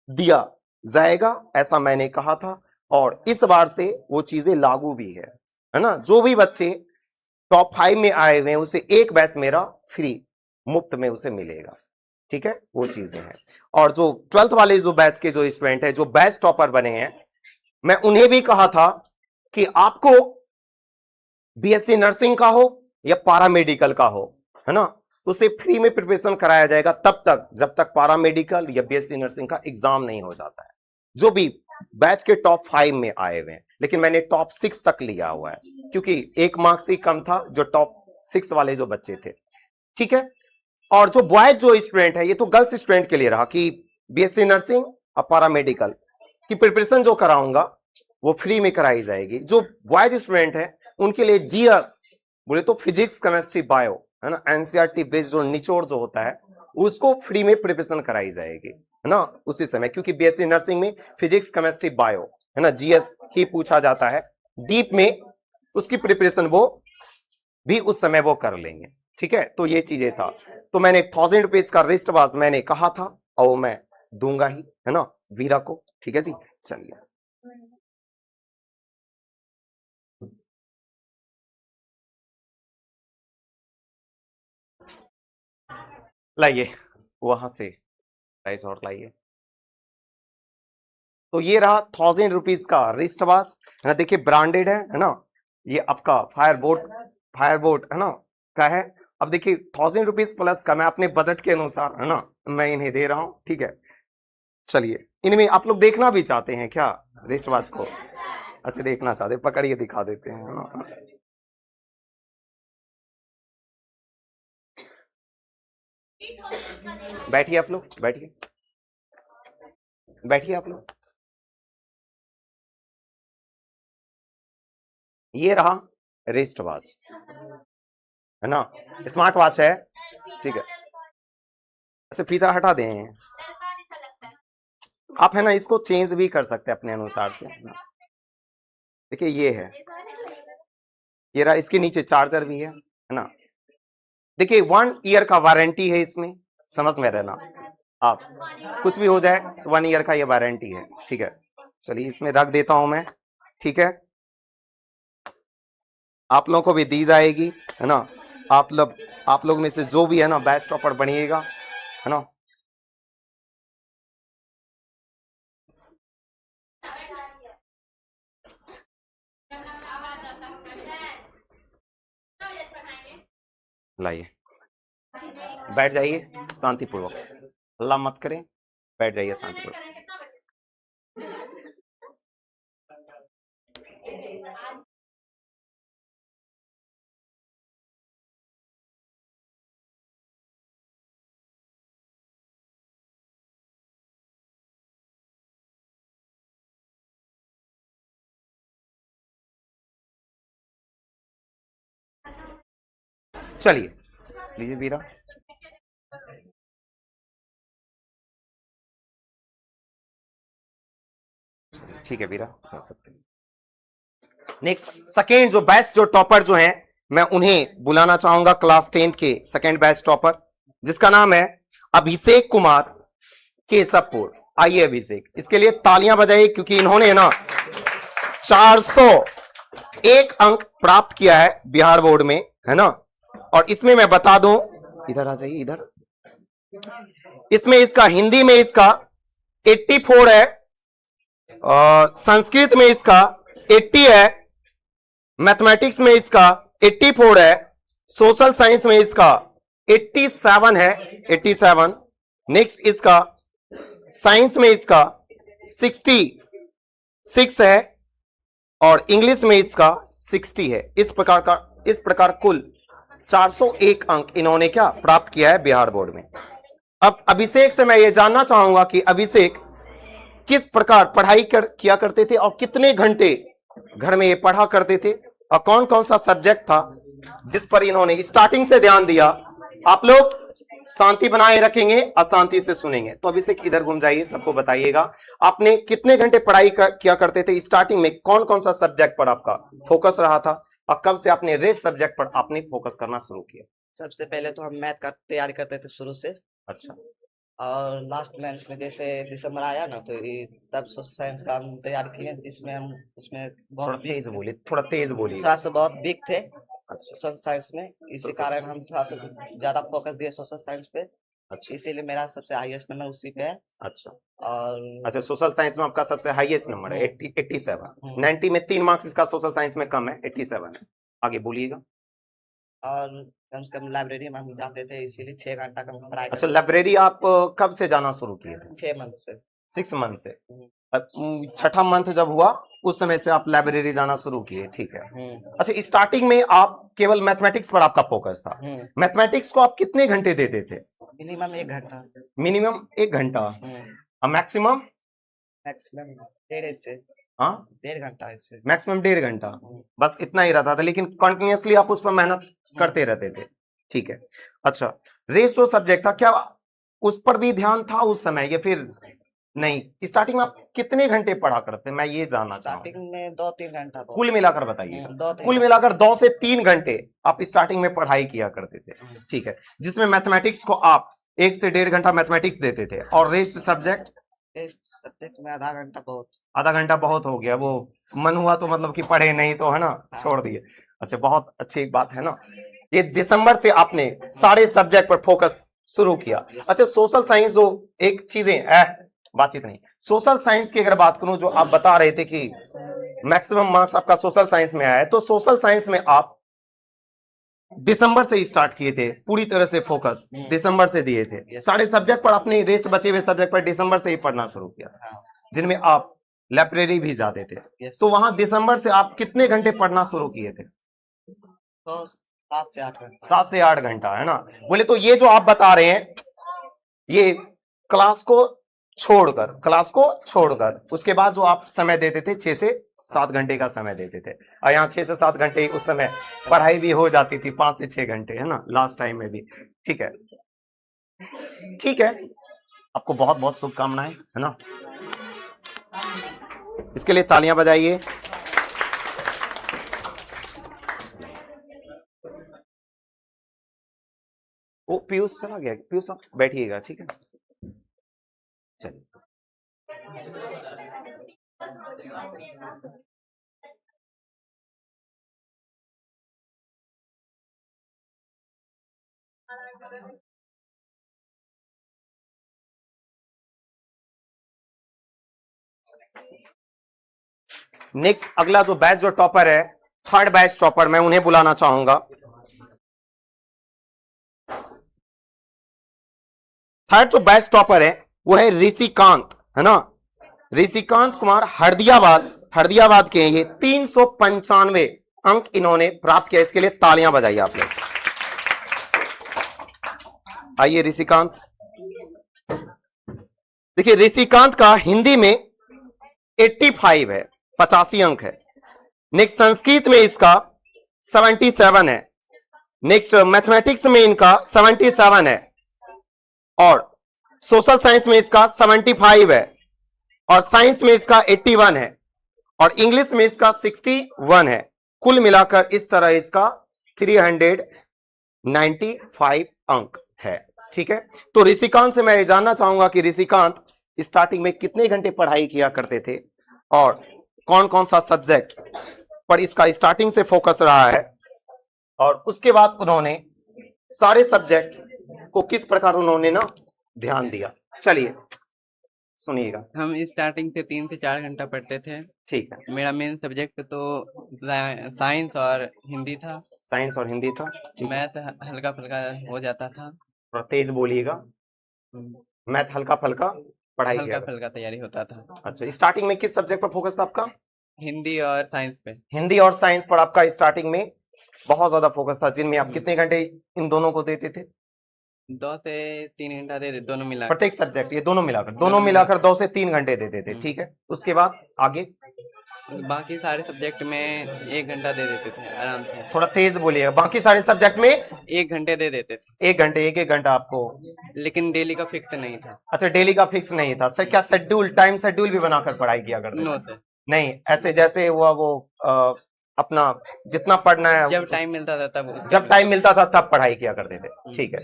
दिया जाएगा, ऐसा मैंने कहा था। और इस बार से वो चीजें लागू भी है ना। जो भी बच्चे टॉप 5 में आए हुए हैं उसे एक बैच मेरा फ्री मुफ्त में उसे मिलेगा, ठीक है, वो चीजें हैं। और जो 12th वाले जो बैच के जो स्टूडेंट है, जो बैच टॉपर बने हैं, मैं उन्हें भी कहा था कि आपको बीएससी नर्सिंग का हो या पैरामेडिकल का हो, है ना, तो उसे फ्री में प्रिपरेशन कराया जाएगा तब तक जब तक पैरामेडिकल या बीएससी नर्सिंग का एग्जाम नहीं हो जाता है, जो भी बैच के टॉप 5 में आए हुए हैं। लेकिन मैंने टॉप 6 तक लिया हुआ है क्योंकि एक मार्क्स ही कम था जो टॉप 6 वाले जो बच्चे थे, ठीक है। और जो बॉयज जो स्टूडेंट है, ये तो गर्ल्स स्टूडेंट के लिए रहा कि बीएससी नर्सिंग और पैरामेडिकल की प्रिपरेशन जो कराऊंगा वो फ्री में कराई जाएगी। जो बॉयज स्टूडेंट है उनके लिए जीएस बोले तो फिजिक्स, केमिस्ट्री, बायो, है ना, एनसीईआरटी बेस्ड जो निचोड़ जो होता है उसको फ्री में प्रिपरेशन कराई जाएगी, है ना, उसी समय। क्योंकि बीएससी नर्सिंग में फिजिक्स, केमिस्ट्री, बायो, है ना, जीएस ही पूछा जाता है डीप में, उसकी प्रिपरेशन वो भी उस समय वो कर लेंगे, ठीक है। तो ये चीजें था, तो मैंने 1000 रुपीज का रिस्ट वॉच मैंने कहा था और मैं दूंगा ही, है ना, वीरा को, ठीक है जी। चलिए लाइए वहां से प्राइस और लाइए। तो ये रहा 1000 रुपीज का रिस्ट वॉच, है ना, देखिए ब्रांडेड है ना, ये आपका फायरबोर्ड है ना का है। अब देखिए 1000 रुपीज प्लस का मैं अपने बजट के अनुसार, है ना, मैं इन्हें दे रहा हूं, ठीक है। चलिए, इनमें आप लोग देखना भी चाहते हैं क्या रिस्ट वॉच को? अच्छा देखना चाहते, पकड़िए दिखा देते हैं, है ना। बैठिए आप लोग, बैठिए बैठिए आप लोग। ये रहा रिस्ट वॉच, है ना, स्मार्ट वॉच है, ठीक है। अच्छा फीता हटा दें आप, है ना, इसको चेंज भी कर सकते हैं अपने अनुसार से, है ना। देखिए ये है, ये रहा, इसके नीचे चार्जर भी है ना। देखिए 1 ईयर का वारंटी है इसमें, समझ में रहना आप, कुछ भी हो जाए तो 1 ईयर का ये वारंटी है, ठीक है। चलिए इसमें रख देता हूं मैं, ठीक है। आप लोगों को भी दी जाएगी, है ना। आप लोग में से जो भी है ना बेस्ट टॉपर बनिएगा, है ना। लाइए, बैठ जाइए शांतिपूर्वक, हल्ला मत करें, बैठ जाइए शांतिपूर्वक। चलिए लीजिए वीरा। ठीक है वीरा, जा सकते हैं। नेक्स्ट सेकेंड जो बेस्ट जो टॉपर जो हैं, मैं उन्हें बुलाना चाहूंगा, क्लास 10th के सेकेंड बेस्ट टॉपर, जिसका नाम है अभिषेक कुमार केशवपुर। आइए अभिषेक, इसके लिए तालियां बजाइए क्योंकि इन्होंने ना 401 अंक प्राप्त किया है बिहार बोर्ड में, है ना। और इसमें मैं बता दूं, इधर आ जाइए इधर, इसमें इसका हिंदी में इसका 84 है, संस्कृत में इसका 80 है, मैथमेटिक्स में इसका 84 है, सोशल साइंस में इसका 87 है, 87। नेक्स्ट इसका साइंस में इसका 66 है और इंग्लिश में इसका 60 है। इस प्रकार कुल 401 अंक इन्होंने क्या प्राप्त किया है बिहार बोर्ड में। अब अभिषेक से मैं ये जानना चाहूंगा कि अभिषेक किस प्रकार पढ़ाई किया करते थे और कितने घंटे घर में ये पढ़ा करते थे और कौन कौन सा सब्जेक्ट था जिस पर इन्होंने स्टार्टिंग से ध्यान दिया। आप लोग शांति बनाए रखेंगे, अशांति से सुनेंगे। तो अभिषेक इधर घूम जाइए, सबको बताइएगा आपने कितने घंटे पढ़ाई किया करते थे, स्टार्टिंग में कौन कौन सा सब्जेक्ट पर आपका फोकस रहा था और कब से आपने रेस सब्जेक्ट पर आपने फोकस करना शुरू किया। सबसे पहले तो हम मैथ का तैयारी करते थे शुरू से, अच्छा, और लास्ट मंथ में जैसे दिसंबर आया ना तो तब सोशल साइंस का हम तैयारी किए, जिसमें हम उसमें थोड़ा बहुत तेज बोलिए, थोड़ा तेज बोलिए। थोड़ा सा बहुत वीक थे अच्छा सोशल साइंस में, इसी कारण हम थोड़ा सा ज्यादा फोकस दिए सोशल साइंस पे, अच्छा इसीलिए मेरा सबसे हाईएस्ट नंबर उसी पे है। अच्छा और अच्छा, सोशल साइंस में आपका सबसे हाईएस्ट नंबर है 87। 90 में 3 मार्क्स इसका सोशल साइंस में कम है, 87 है। आगे बोलिएगा। और कम से कम लाइब्रेरी में हम जाते थे, इसीलिए 6 घंटा का हम पढ़ाई अच्छा, लाइब्रेरी आप कब से जाना शुरू किए थे? 6 मंथ से। 6 मंथ से। छठा मंथ जब हुआ उस समय से आप लाइब्रेरी जाना शुरू किए, ठीक है। अच्छा, स्टार्टिंग में आप केवल मैथमेटिक्स पर आपका फोकस था। मैथमेटिक्स को आप कितने घंटे देते थे? मिनिमम 1 घंटा। मिनिमम 1 घंटा और मैक्सिमम? मैक्सिमम 1.5 से हाँ 1.5 घंटा, इससे मैक्सिमम 1.5 घंटा, बस इतना ही रहता था, लेकिन कंटिन्यूअसली आप उस पर मेहनत करते रहते थे, ठीक है। अच्छा, रेस जो सब्जेक्ट था, क्या उस पर भी ध्यान था उस समय या फिर नहीं? स्टार्टिंग में आप कितने घंटे पढ़ा करते, मैं ये जानना चाहूंगा। स्टार्टिंग में 2-3 घंटा कुल मिलाकर बताइए। 2-3 कुल मिलाकर 2 से 3 घंटे आप स्टार्टिंग में पढ़ाई किया करते थे, ठीक है, जिसमें मैथमेटिक्स को आप 1 से 1.5 घंटा मैथमेटिक्स देते थे और रेस्ट सब्जेक्ट में आधा घंटा बहुत। आधा घंटा बहुत हो गया, वो मन हुआ तो मतलब कि पढ़े, नहीं तो है ना छोड़ दिए। अच्छा, बहुत अच्छी बात है ना। ये दिसंबर से आपने सारे सब्जेक्ट पर फोकस शुरू किया। अच्छा, सोशल साइंस जो एक चीजें बातचीत नहीं, सोशल साइंस की अगर बात करूं, जो आप बता रहे थे कि मैक्सिमम मार्क्स आपका सोशल साइंस में आया है, तो सोशल साइंस में आप दिसंबर से ही स्टार्ट किए थे, पूरी तरह से फोकस दिसंबर से दिए थे। सारे सब्जेक्ट पर अपने रेस्ट बचे हुए सब्जेक्ट पर दिसंबर से ही पढ़ना शुरू किया था, जिनमें आप लाइब्रेरी भी जाते थे। तो वहां दिसंबर से आप कितने घंटे पढ़ना शुरू किए थे? तो 7 से 8 घंटा। 7 से 8 घंटा, है ना। बोले तो ये जो आप बता रहे हैं, ये क्लास को छोड़कर उसके बाद जो आप समय देते थे 6 से 7 घंटे का समय देते थे, और यहाँ 6 से 7 घंटे उस समय पढ़ाई भी हो जाती थी, 5 से 6 घंटे, है ना, लास्ट टाइम में भी, ठीक है। ठीक है, आपको बहुत बहुत शुभकामनाएं, है ना। इसके लिए तालियां बजाइए। वो पीयूष चला गया, पीयूष आप बैठिएगा, ठीक है। चलिए, नेक्स्ट अगला जो बैच जो टॉपर है, थर्ड बैच टॉपर, मैं उन्हें बुलाना चाहूंगा। थर्ड जो बैच टॉपर है वो है ऋषिकांत, है ना, ऋषिकांत कुमार हरदियाबाद के हैं ये। 395 अंक इन्होंने प्राप्त किया, इसके लिए तालियां बजाइए आप लोग। आइए ऋषिकांत, देखिए ऋषिकांत का हिंदी में 85 है, 85 अंक है। नेक्स्ट संस्कृत में इसका 77 है, नेक्स्ट मैथमेटिक्स में इनका 77 है और सोशल साइंस में इसका 75 है और साइंस में इसका 81 है और इंग्लिश में इसका 61 है। कुल मिलाकर इस तरह इसका 395 अंक है। ठीक है, तो ऋषिकांत से मैं ये जानना चाहूंगा कि ऋषिकांत स्टार्टिंग में कितने घंटे पढ़ाई किया करते थे और कौन कौन सा सब्जेक्ट पर इसका स्टार्टिंग से फोकस रहा है और उसके बाद उन्होंने सारे सब्जेक्ट को किस प्रकार उन्होंने ना ध्यान दिया। चलिए सुनिएगा। हम स्टार्टिंग से 3 से 4 घंटा पढ़ते थे। ठीक है, मेरा मेन सब्जेक्ट तो साइंस और हिंदी था। साइंस और हिंदी था। मैथ हल्का फुल्का हो जाता था। थोड़ा तेज बोलिएगा। मैथ हल्का फल्का पढ़ाई हल्का किया। फुल्का तैयारी होता था। अच्छा, स्टार्टिंग में किस सब्जेक्ट पर फोकस था आपका? हिंदी और साइंस पे। हिंदी और साइंस पर आपका स्टार्टिंग में बहुत ज्यादा फोकस था, जिनमें आप कितने घंटे इन दोनों को देते थे? 2 से 3 घंटा दे दोनों मिला। प्रत्येक सब्जेक्ट, ये दोनों मिलाकर 2 से 3 घंटे देते थे। ठीक है, उसके बाद आगे बाकी सारे सब्जेक्ट में 1 घंटा दे देते थे आराम से। थोड़ा तेज बोलिएगा। बाकी सारे सब्जेक्ट में 1 घंटे दे देते थे। 1 घंटे, एक घंटा आपको। लेकिन डेली का फिक्स नहीं था। अच्छा, डेली का फिक्स नहीं था सर। क्या शेड्यूल, टाइम शेड्यूल भी बनाकर पढ़ाई किया करते थे? No sir. नहीं, ऐसे जैसे हुआ वो अपना जितना पढ़ना है जब टाइम मिलता था तब जब टाइम मिलता था तब पढ़ाई किया करते थे। ठीक है,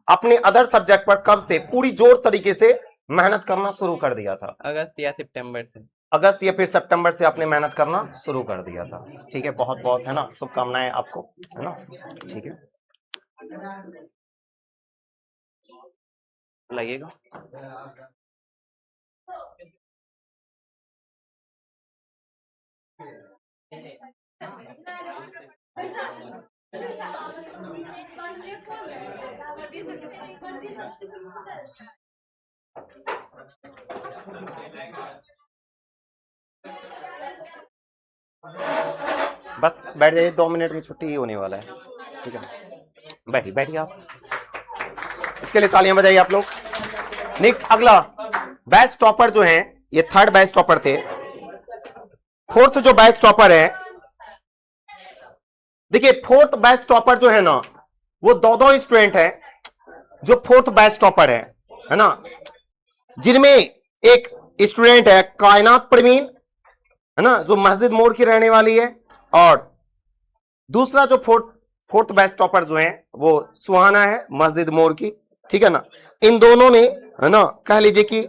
अपने अदर सब्जेक्ट पर कब से पूरी जोर तरीके से मेहनत करना शुरू कर दिया था? अगस्त या सितंबर से। अगस्त या फिर सितंबर से आपने मेहनत करना शुरू कर दिया था। ठीक है, बहुत बहुत है ना शुभकामनाएं आपको, है ना। ठीक है, लगेगा। बस बैठ जाइए, 2 मिनट में छुट्टी ही होने वाला है। ठीक है, बैठिए आप। इसके लिए तालियां बजाइए आप लोग। नेक्स्ट अगला बैच टॉपर जो हैं, ये 3rd बैच टॉपर थे। 4th जो बैच टॉपर है, देखिए 4th बैच टॉपर जो है ना, वो दो स्टूडेंट है जो 4th बैच टॉपर है ना, जिनमें एक स्टूडेंट है कायनात परवीन, है ना, जो मस्जिद मोड़ की रहने वाली है, और दूसरा जो 4th बैच टॉपर जो है वो सुहाना है मस्जिद मोड़ की। ठीक है ना, इन दोनों ने, है ना, कह लीजिए कि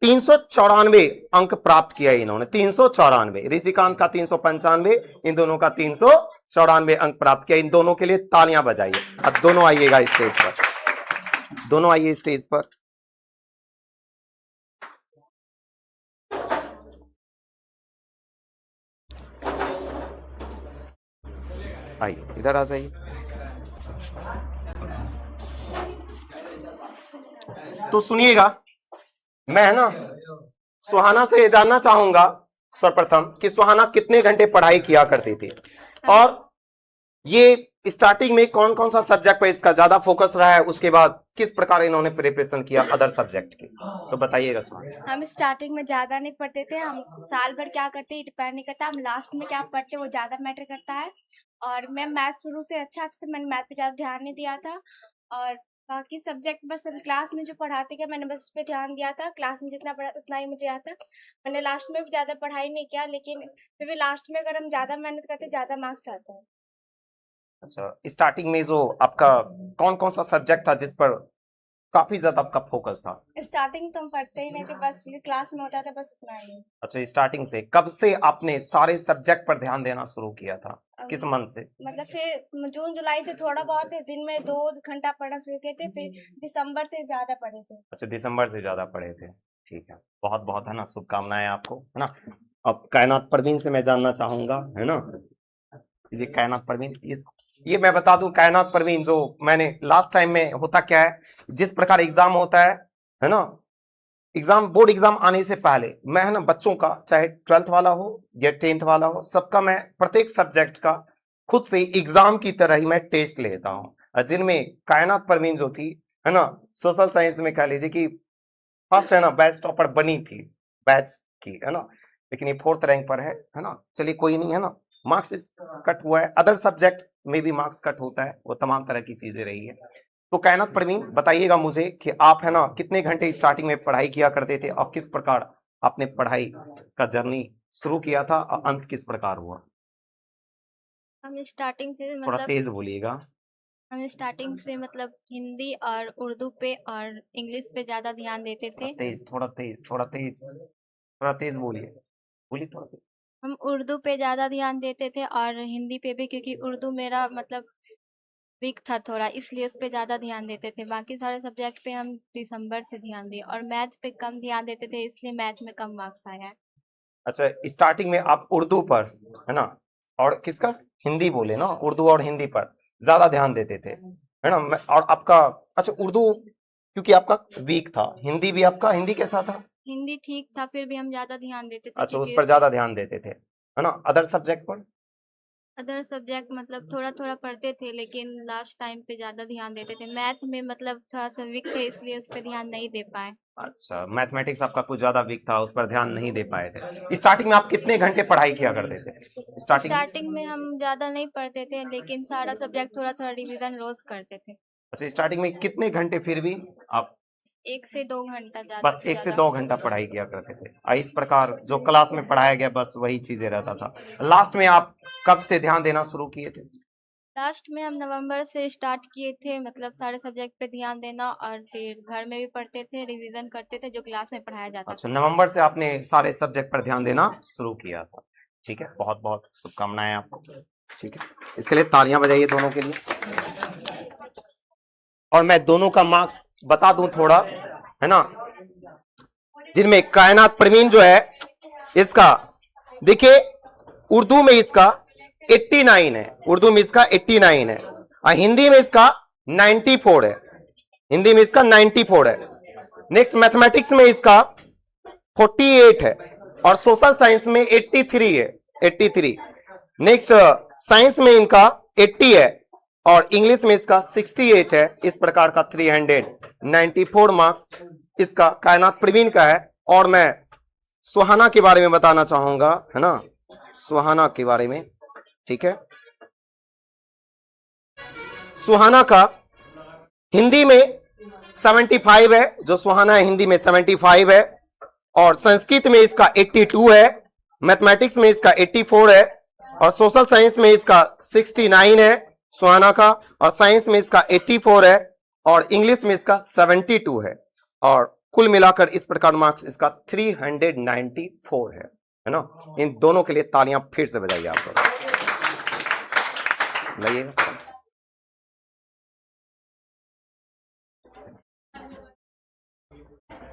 394 अंक प्राप्त किया इन्होंने। 394, ऋषिकांत का 395, इन दोनों का 394 अंक प्राप्त किया। इन दोनों के लिए तालियां बजाइए। अब दोनों आइएगा स्टेज पर, दोनों आइए स्टेज पर। आइए, इधर आ जाइए। तो सुनिएगा, मैं है ना सुहाना से जानना चाहूंगा सर्वप्रथम कि सुहाना कितने घंटे पढ़ाई किया करती थी और ये स्टार्टिंग में कौन कौन सा सब्जेक्ट पे इसका ज्यादा फोकस रहा है, उसके बाद किस प्रकार इन्होंने प्रिपरेशन किया अदर सब्जेक्ट की, तो बताइएगा सुहाना। हम स्टार्टिंग में ज़्यादा नहीं पढ़ते थे। हम साल भर क्या करते हैं डिपेंड नहीं करता, हम लास्ट में क्या पढ़ते वो ज़्यादा मैटर करता है। और मैं मैथ शुरू से अच्छा था, तो मैंने मैथ पे ज़्यादा ध्यान नहीं दिया था। और बाकी सब्जेक्ट बस हम क्लास में जो पढ़ाते गए मैंने बस उस पर ध्यान दिया था। क्लास में जितना पढ़ा उतना ही मुझे आता। मैंने लास्ट में भी ज़्यादा पढ़ाई नहीं किया, लेकिन फिर भी लास्ट में अगर हम ज़्यादा मेहनत करते ज़्यादा मार्क्स आते हैं। अच्छा, स्टार्टिंग में जो आपका कौन कौन सा सब्जेक्ट था जिस पर काफी ज्यादा आपका फोकस था? स्टार्टिंग तो हम पढ़ते ही नहीं थे, बस ये क्लास में होता था बस उतना ही। अच्छा, स्टार्टिंग से कब से आपने सारे सब्जेक्ट पर ध्यान देना शुरू किया था, किस मंथ से? मतलब फिर जून जुलाई से थोड़ा बहुत दिन में 2 घंटा पढ़ना शुरू किए थे, फिर दिसंबर से ज्यादा पढ़े थे। अच्छा, दिसंबर से ज्यादा पढ़े थे। ठीक है, बहुत बहुत है ना शुभकामनाएं आपको, है ना। अब कायनात परवीन से मैं जानना चाहूंगा, है ना, ये कायनात परवीन, ये मैं बता दूं, कायनात परवीन जो मैंने लास्ट टाइम में, होता क्या है, जिस प्रकार एग्जाम होता है ना, एग्जाम बोर्ड एग्जाम आने से पहले मैं, है ना, बच्चों का चाहे 12th वाला हो या 10th वाला हो, सबका मैं प्रत्येक सब्जेक्ट का खुद से एग्जाम की तरह ही मैं टेस्ट लेता हूँ। जिनमें कायनात परवीन जो थी, है ना, सोशल साइंस में कह लीजिए कि फर्स्ट, है ना, बैच टॉपर बनी थी बैच की, है ना, लेकिन ये 4th रैंक पर है ना। चलिए कोई नहीं, है ना, मार्क्स कट हुआ है। अदर सब्जेक्ट में भी मार्क्स कट होता है, वो तमाम तरह की चीजें रही है। तो कायनात परवीन बताइएगा मुझे कि आप है ना कितने घंटे स्टार्टिंग में पढ़ाई किया करते थे और किस प्रकार आपने पढ़ाई का जर्नी शुरू किया था और अंत किस प्रकार हुआ? हम स्टार्टिंग से थोड़ा मतलब तेज बोलिएगा। हम स्टार्टिंग से मतलब हिंदी और उर्दू पे और इंग्लिश पे ज़्यादा ध्यान देते थे। थोड़ा तेज, थोड़ा तेज, थोड़ा तेज बोलिए, बोलिए थोड़ा तेज। हम उर्दू पे ज़्यादा ध्यान देते थे और हिंदी पे भी, क्योंकि उर्दू मेरा मतलब वीक था थोड़ा, इसलिए उस पे ज़्यादा ध्यान देते थे। बाकी सारे सब्जेक्ट पे हम दिसंबर से ध्यान दिए और मैथ पे कम ध्यान देते थे, इसलिए मैथ में कम मार्क्स आया है। अच्छा, स्टार्टिंग में आप उर्दू पर है ना, और किसका, हिंदी बोले ना, उर्दू और हिंदी पर ज्यादा ध्यान देते थे है ना। और आपका अच्छा उर्दू क्योंकि आपका वीक था, हिंदी भी आपका, हिंदी कैसा था? हिंदी ठीक था, फिर भी हम ज़्यादा ध्यान देते थे अच्छा, उस क्योंकि पर ज्यादा ध्यान देते थे है ना। अदर सब्जेक्ट पर? अदर सब्जेक्ट मतलब थोड़ा थोड़ा पढ़ते थे, लेकिन लास्ट टाइम पे ज़्यादा ध्यान देते थे। मैथ में मतलब थोड़ा सा वीक थे, इसलिए उस पर ध्यान नहीं दे पाए। अच्छा, मैथमेटिक्स आपका कुछ ज्यादा वीक था, उस पर ध्यान नहीं दे पाए थे। स्टार्टिंग में आप कितने घंटे पढ़ाई किया करते थे स्टार्टिंग में हम ज़्यादा नहीं पढ़ते थे, लेकिन सारा सब्जेक्ट थोड़ा थोड़ा रिवीजन रोज करते थे। अच्छा, स्टार्टिंग में कितने घंटे फिर भी आप? 1 से 2 घंटा ज़्यादा बस से 1 से ज़्यादा। 2 घंटा पढ़ाई किया करते थे। इस प्रकार जो क्लास में पढ़ाया गया बस वही चीजें रहता था। लास्ट में आप कब से ध्यान देना शुरू किए थे? लास्ट में हम नवंबर से स्टार्ट किए थे, मतलब सारे सब्जेक्ट पे ध्यान देना, और फिर घर में भी पढ़ते थे, रिवीजन करते थे जो क्लास में पढ़ाया जाता अच्छा, था। नवंबर से आपने सारे सब्जेक्ट पर ध्यान देना शुरू किया था। ठीक है, बहुत बहुत शुभकामनाएं आपको। ठीक है, इसके लिए तालियां बजाइए दोनों के लिए। और मैं दोनों का मार्क्स बता दूं थोड़ा है ना, जिनमें कायनात परवीन जो है इसका देखिए उर्दू में इसका 89 है, उर्दू में इसका 89 है और हिंदी में इसका 94 है, हिंदी में इसका 94 है। नेक्स्ट मैथमेटिक्स में इसका 48 है और सोशल साइंस में 83 है, 83। नेक्स्ट साइंस में इनका 80 है और इंग्लिश में इसका 68 है। इस प्रकार का 394 मार्क्स इसका कायनात प्रवीण का है। और मैं सुहाना के बारे में बताना चाहूंगा है ना, सुहाना के बारे में। ठीक है, सुहाना का हिंदी में 75 है, जो सुहाना है हिंदी में 75 है और संस्कृत में इसका 82 है, मैथमेटिक्स में इसका 84 है और सोशल साइंस में इसका 69 है सुहाना का, और साइंस में इसका 84 है और इंग्लिश में इसका 72 है। और कुल मिलाकर इस प्रकार मार्क्स इसका 394 है ना। इन दोनों के लिए तालियां फिर से बजाइए आप लोग। लाइएगा,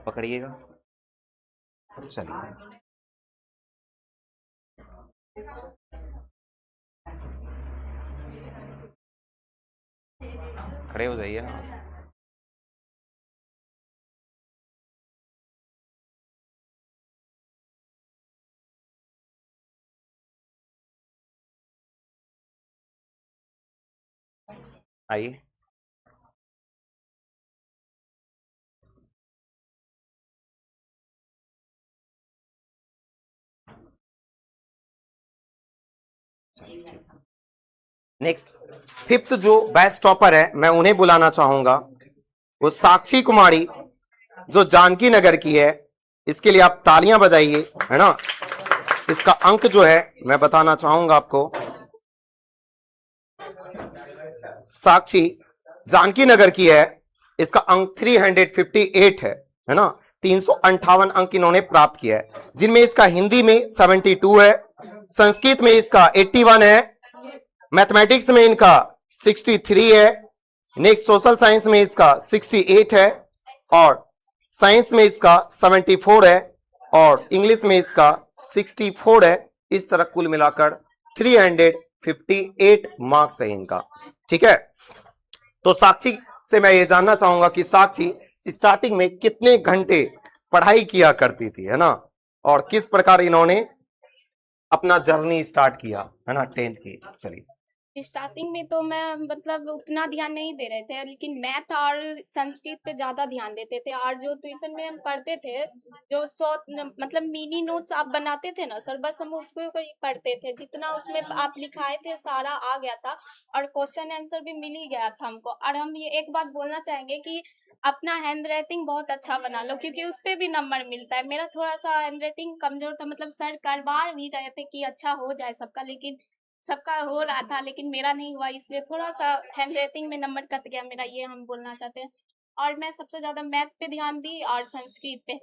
पकड़िएगा, चलिए खड़े हो जाइए। आइए, नेक्स्ट फिफ्थ जो बैच टॉपर है मैं उन्हें बुलाना चाहूंगा, वो साक्षी कुमारी जो जानकी नगर की है। इसके लिए आप तालियां बजाइए है ना। इसका अंक जो है मैं बताना चाहूंगा आपको, साक्षी जानकी नगर की है, इसका अंक 358 है ना। 358 अंक इन्होंने प्राप्त किया है, जिनमें इसका हिंदी में 72 है, संस्कृत में इसका 81 है, मैथमेटिक्स में इनका 63 है, नेक्स्ट सोशल साइंस में इसका 68 है और साइंस में इसका 74 है और इंग्लिश में इसका 64 है। इस तरह कुल मिलाकर 358 मार्क्स है इनका। ठीक है, तो साक्षी से मैं ये जानना चाहूंगा कि साक्षी स्टार्टिंग में कितने घंटे पढ़ाई किया करती थी है ना, और किस प्रकार इन्होंने अपना जर्नी स्टार्ट किया है ना 10th की। चलिए स्टार्टिंग में तो मैं मतलब उतना ध्यान नहीं दे रहे थे, लेकिन मैथ और संस्कृत पे ज़्यादा ध्यान देते थे। और जो ट्यूशन में हम पढ़ते थे, जो मतलब मिनी नोट्स आप बनाते थे ना सर, बस हम उसको ही पढ़ते थे। जितना उसमें आप लिखाए थे सारा आ गया था, और क्वेश्चन आंसर भी मिल ही गया था हमको। और हम ये एक बात बोलना चाहेंगे कि अपना हैंड राइटिंग बहुत अच्छा बना लो, क्योंकि उस पे भी नंबर मिलता है। मेरा थोड़ा सा हैंड राइटिंग कमजोर था, मतलब सर करवा भी रहे थे कि अच्छा हो जाए सबका, लेकिन सबका हो रहा था लेकिन मेरा नहीं हुआ, इसलिए थोड़ा सा हैंड राइटिंग में नंबर कट गया मेरा, ये हम बोलना चाहते हैं। और मैं सबसे ज़्यादा मैथ पे ध्यान दी और संस्कृत पे।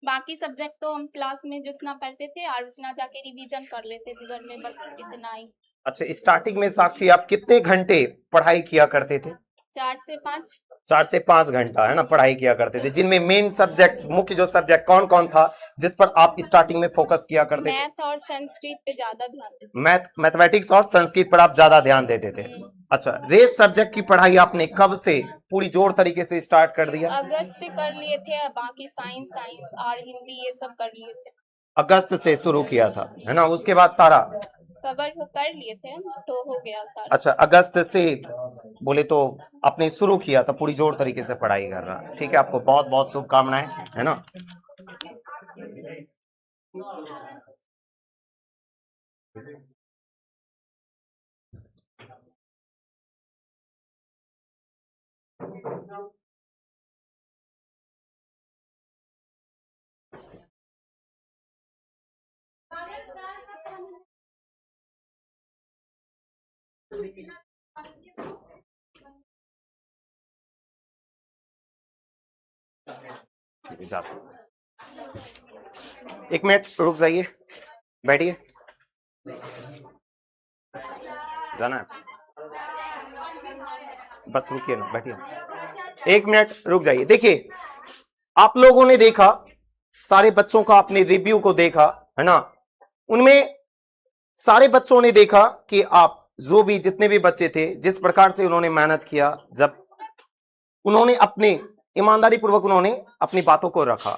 बाकी सब्जेक्ट तो हम क्लास में जितना पढ़ते थे और उतना जाके रिवीजन कर लेते थे घर में, बस इतना ही। अच्छा, स्टार्टिंग में साक्षी आप कितने घंटे पढ़ाई किया करते थे? 4 से 5। 4 से 5 घंटा है ना पढ़ाई किया करते थे, जिनमें मेन सब्जेक्ट, मुख्य जो सब्जेक्ट कौन कौन था जिस पर आप स्टार्टिंग में फोकस किया करते थे? मैथ और संस्कृत पे ज्यादा ध्यान देते। मैथमेटिक्स और संस्कृत पर आप ज्यादा ध्यान देते थे। अच्छा, रेस सब्जेक्ट की पढ़ाई आपने कब से पूरी जोर तरीके से स्टार्ट कर दिया? अगस्त से कर लिए थे, बाकी साइंस और हिंदी ये सब कर लिए थे। अगस्त से शुरू किया था है ना, उसके बाद सारा कवर कर लिए थे तो हो गया सारा। अच्छा, अगस्त से बोले तो आपने शुरू किया था, पूरी जोर तरीके से पढ़ाई कर रहा। ठीक है, आपको बहुत बहुत शुभकामनाएं, है ना। जा सकते, 1 मिनट रुक जाइए, बैठिए, जाना है, बस रुकिए ना, बैठिए, 1 मिनट रुक जाइए। देखिए, आप लोगों ने देखा, सारे बच्चों का अपने रिव्यू को देखा है ना, उनमें सारे बच्चों ने देखा कि आप जो भी जितने भी बच्चे थे, जिस प्रकार से उन्होंने मेहनत किया, जब उन्होंने अपने ईमानदारी पूर्वक उन्होंने अपनी बातों को रखा,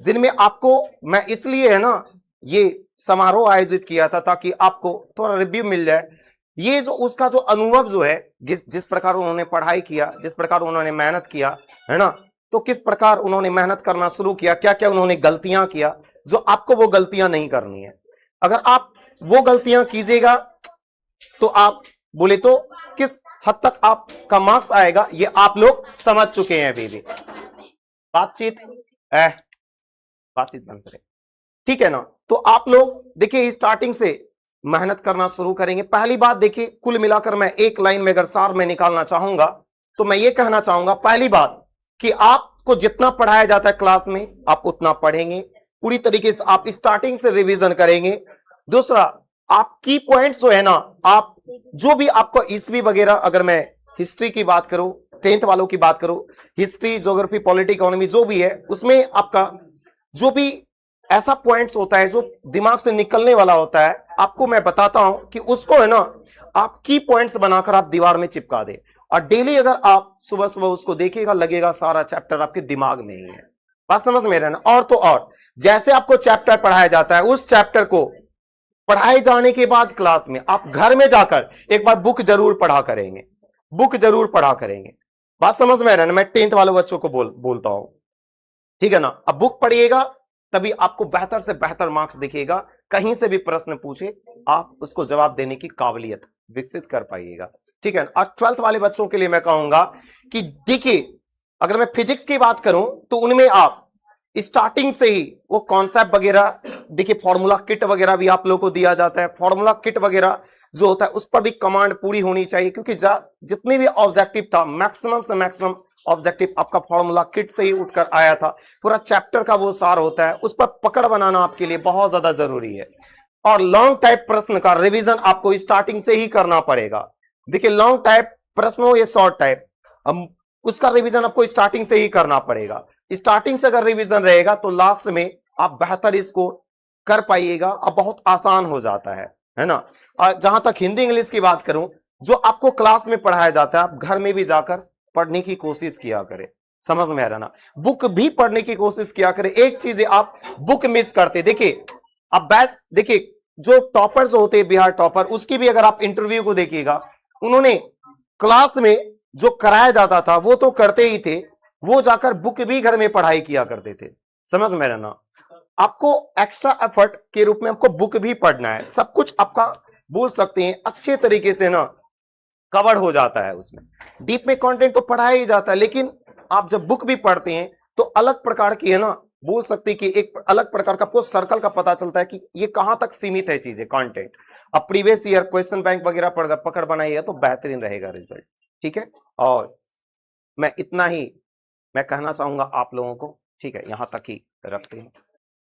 जिनमें आपको मैं इसलिए है ना ये समारोह आयोजित किया था ताकि आपको थोड़ा रिव्यू मिल जाए, ये जो उसका जो अनुभव जो है, जिस प्रकार उन्होंने पढ़ाई किया, जिस प्रकार उन्होंने मेहनत किया है ना, तो किस प्रकार उन्होंने मेहनत करना शुरू किया, क्या क्या उन्होंने गलतियां किया, जो आपको वो गलतियां नहीं करनी है। अगर आप वो गलतियां कीजिएगा तो आप बोले तो किस हद तक आपका मार्क्स आएगा ये आप लोग समझ चुके हैं। अभी भी बातचीत बंद करें, ठीक है ना। तो आप लोग देखिए स्टार्टिंग से मेहनत करना शुरू करेंगे। पहली बात देखिए, कुल मिलाकर मैं एक लाइन में अगर सार में निकालना चाहूंगा तो मैं ये कहना चाहूंगा, पहली बात कि आपको जितना पढ़ाया जाता है क्लास में आप उतना पढ़ेंगे, पूरी तरीके से आप स्टार्टिंग से रिवीजन करेंगे। दूसरा, आप की पॉइंट्स जो है ना, आप जो भी आपको ईस्वी वगैरह, अगर मैं हिस्ट्री की बात करूं, 10th वालों की बात करूं, हिस्ट्री, ज्योग्राफी, पॉलिटी, इकोनॉमी जो भी है, उसमें आपका जो भी ऐसा पॉइंट्स होता है जो दिमाग से निकलने वाला होता है, आपको मैं बताता हूं कि उसको है ना आप की पॉइंट्स बनाकर आप दीवार में चिपका दे, और डेली अगर आप सुबह सुबह उसको देखिएगा, लगेगा सारा चैप्टर आपके दिमाग में ही है। बात समझ में रहना। और तो और जैसे आपको चैप्टर पढ़ाया जाता है, उस चैप्टर को पढ़ाए जाने के बाद क्लास में आप घर में जाकर एक बार बुक जरूर पढ़ा करेंगे, बुक जरूर पढ़ा करेंगे। बात समझ में रहना। मैं 10th वाले बच्चों को बोलता हूं, ठीक है ना। अब बुक पढ़िएगा तभी आपको बेहतर से बेहतर मार्क्स दिखेगा। कहीं से भी प्रश्न पूछे आप उसको जवाब देने की काबिलियत विकसित कर पाइएगा, ठीक है। और 12th वाले बच्चों के लिए मैं कहूंगा कि देखिए, अगर मैं फिजिक्स की बात करूं तो उनमें आप स्टार्टिंग से ही वो कॉन्सेप्ट वगैरह देखिए, फॉर्मूला किट वगैरह भी आप लोगों को दिया जाता है। फॉर्मूला किट वगैरह जो होता है उस पर भी कमांड पूरी होनी चाहिए, क्योंकि जितने भी ऑब्जेक्टिव था, मैक्सिमम से मैक्सिमम ऑब्जेक्टिव आपका फॉर्मूला किट से ही उठकर आया था। पूरा चैप्टर का वो सार होता है, उस पर पकड़ बनाना आपके लिए बहुत ज्यादा जरूरी है। और लॉन्ग टाइप प्रश्न का रिवीजन आपको स्टार्टिंग से ही करना पड़ेगा। देखिए, लॉन्ग टाइप प्रश्न हो या शॉर्ट टाइप, उसका रिवीजन आपको स्टार्टिंग से ही करना पड़ेगा। स्टार्टिंग से अगर रिवीजन रहेगा तो लास्ट में आप बेहतर इसको कर पाइएगा और बहुत आसान हो जाता है ना। और जहां तक हिंदी इंग्लिश की बात करूं, जो आपको क्लास में पढ़ाया जाता है आप घर में भी जाकर पढ़ने की कोशिश किया करें, समझ में आ रहा ना। बुक भी पढ़ने की कोशिश किया करें। एक चीज है, आप बुक मिस करते, देखिए आप बैच, देखिए जो टॉपर्स होते हैं बिहार टॉपर, उसकी भी अगर आप इंटरव्यू को देखिएगा उन्होंने क्लास में जो कराया जाता था वो तो करते ही थे, वो जाकर बुक भी घर में पढ़ाई किया करते थे। समझ में रहे ना? आपको एक्स्ट्रा एफर्ट के रूप में आपको बुक भी पढ़ना है, सब कुछ आपका बोल सकते हैं अच्छे तरीके से ना कवर हो जाता है। उसमें डीप में कंटेंट तो पढ़ाया ही जाता है, लेकिन आप जब बुक भी पढ़ते हैं तो अलग प्रकार की है ना, बोल सकते हैं कि एक अलग प्रकार का आपको सर्कल का पता चलता है कि ये कहां तक सीमित है चीजें, कंटेंट। अब प्रीवियस ईयर क्वेश्चन बैंक वगैरह पकड़ बनाई है तो बेहतरीन रहेगा रिजल्ट। ठीक है, और मैं इतना ही मैं कहना चाहूंगा आप लोगों को। ठीक है, यहां तक ही रखते हैं।